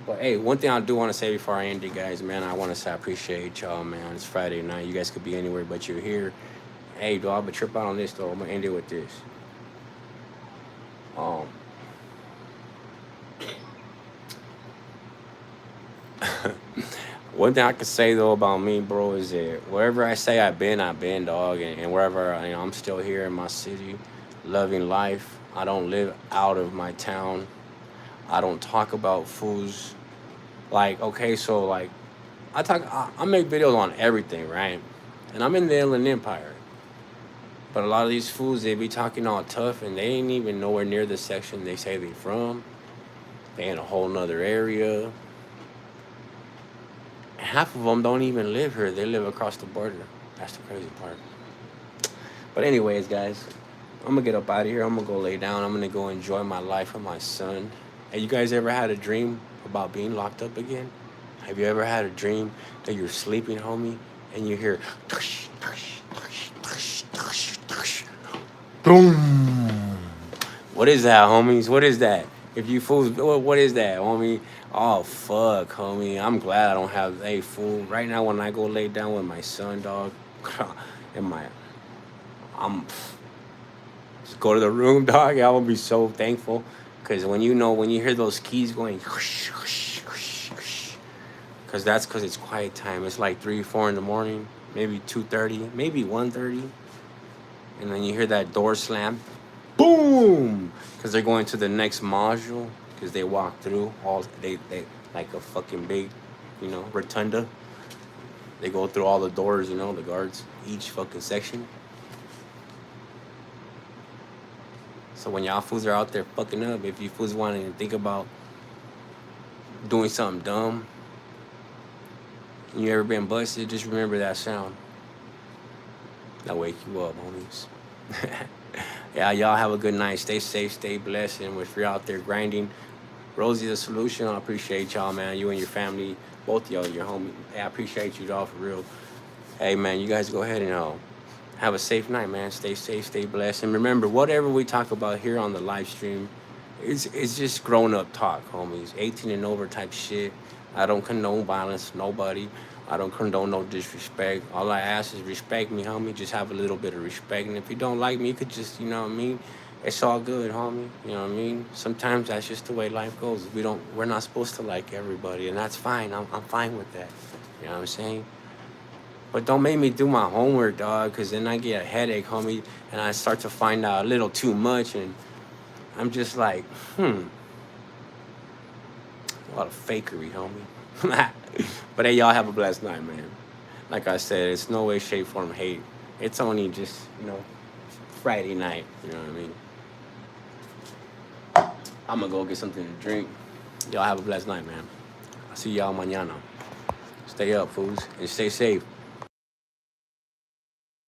But hey, one thing I do want to say before I end it, guys, man, I want to say I appreciate y'all, man. It's Friday night. You guys could be anywhere, but you're here. Hey, dog, but trip out on this though. I'm gonna end it with this. Um, One thing I can say though about me, bro, is that wherever I say I've been, dog, and wherever I'm still here in my city, loving life. I don't live out of my town. I don't talk about foods. Like, okay, so like, I make videos on everything, right? And I'm in the Inland Empire, but a lot of these fools they be talking all tough, and they ain't even nowhere near the section they say they from. They in a whole nother area. Half of them don't even live here. They live across the border. That's the crazy part. But anyways, guys, I'm gonna get up out of here. I'm gonna go lay down. I'm gonna go enjoy my life with my son. Hey, you guys ever had a dream about being locked up again? Have you ever had a dream that you're sleeping, homie, and you hear tush, tush, tush, tush, tush, tush, boom? What is that, homies? What is that? If you fools, what is that, homie? Oh, fuck, homie. I'm glad I don't have a fool. Right now, when I go lay down with my son, dog, and I'm just go to the room, dog. I will be so thankful. Because when you hear those keys going, because that's because it's quiet time. It's like 3, 4 in the morning, maybe 2:30, maybe 1:30. And then you hear that door slam. Boom! Because they're going to the next module. Because they walk through they like a fucking big, rotunda. They go through all the doors, the guards, each fucking section. So when y'all fools are out there fucking up, if you fools want to think about doing something dumb, and you ever been busted, just remember that sound. That'll wake you up, homies. Yeah, y'all have a good night. Stay safe, stay blessed, and if you're out there grinding, Rosie the solution. I appreciate y'all, man. You and your family, both y'all, your homie. Hey, I appreciate you, all for real. Hey, man, you guys go ahead and have a safe night, man. Stay safe, stay blessed, and remember, whatever we talk about here on the live stream, it's just grown-up talk, homies. 18 and over type shit. I don't condone violence, nobody. I don't condone no disrespect. All I ask is respect me, homie. Just have a little bit of respect. And if you don't like me, you could just, you know what I mean? It's all good, homie. You know what I mean? Sometimes that's just the way life goes. We're not supposed to like everybody, and that's fine. I'm fine with that. You know what I'm saying? But don't make me do my homework, dog, because then I get a headache, homie, and I start to find out a little too much, and I'm just like, a lot of fakery, homie. But hey, y'all have a blessed night, man. Like I said, it's no way, shape, form, hate. It's only just, Friday night. You know what I mean? I'm gonna go get something to drink. Y'all have a blessed night, man. I'll see y'all mañana. Stay up, fools, and stay safe.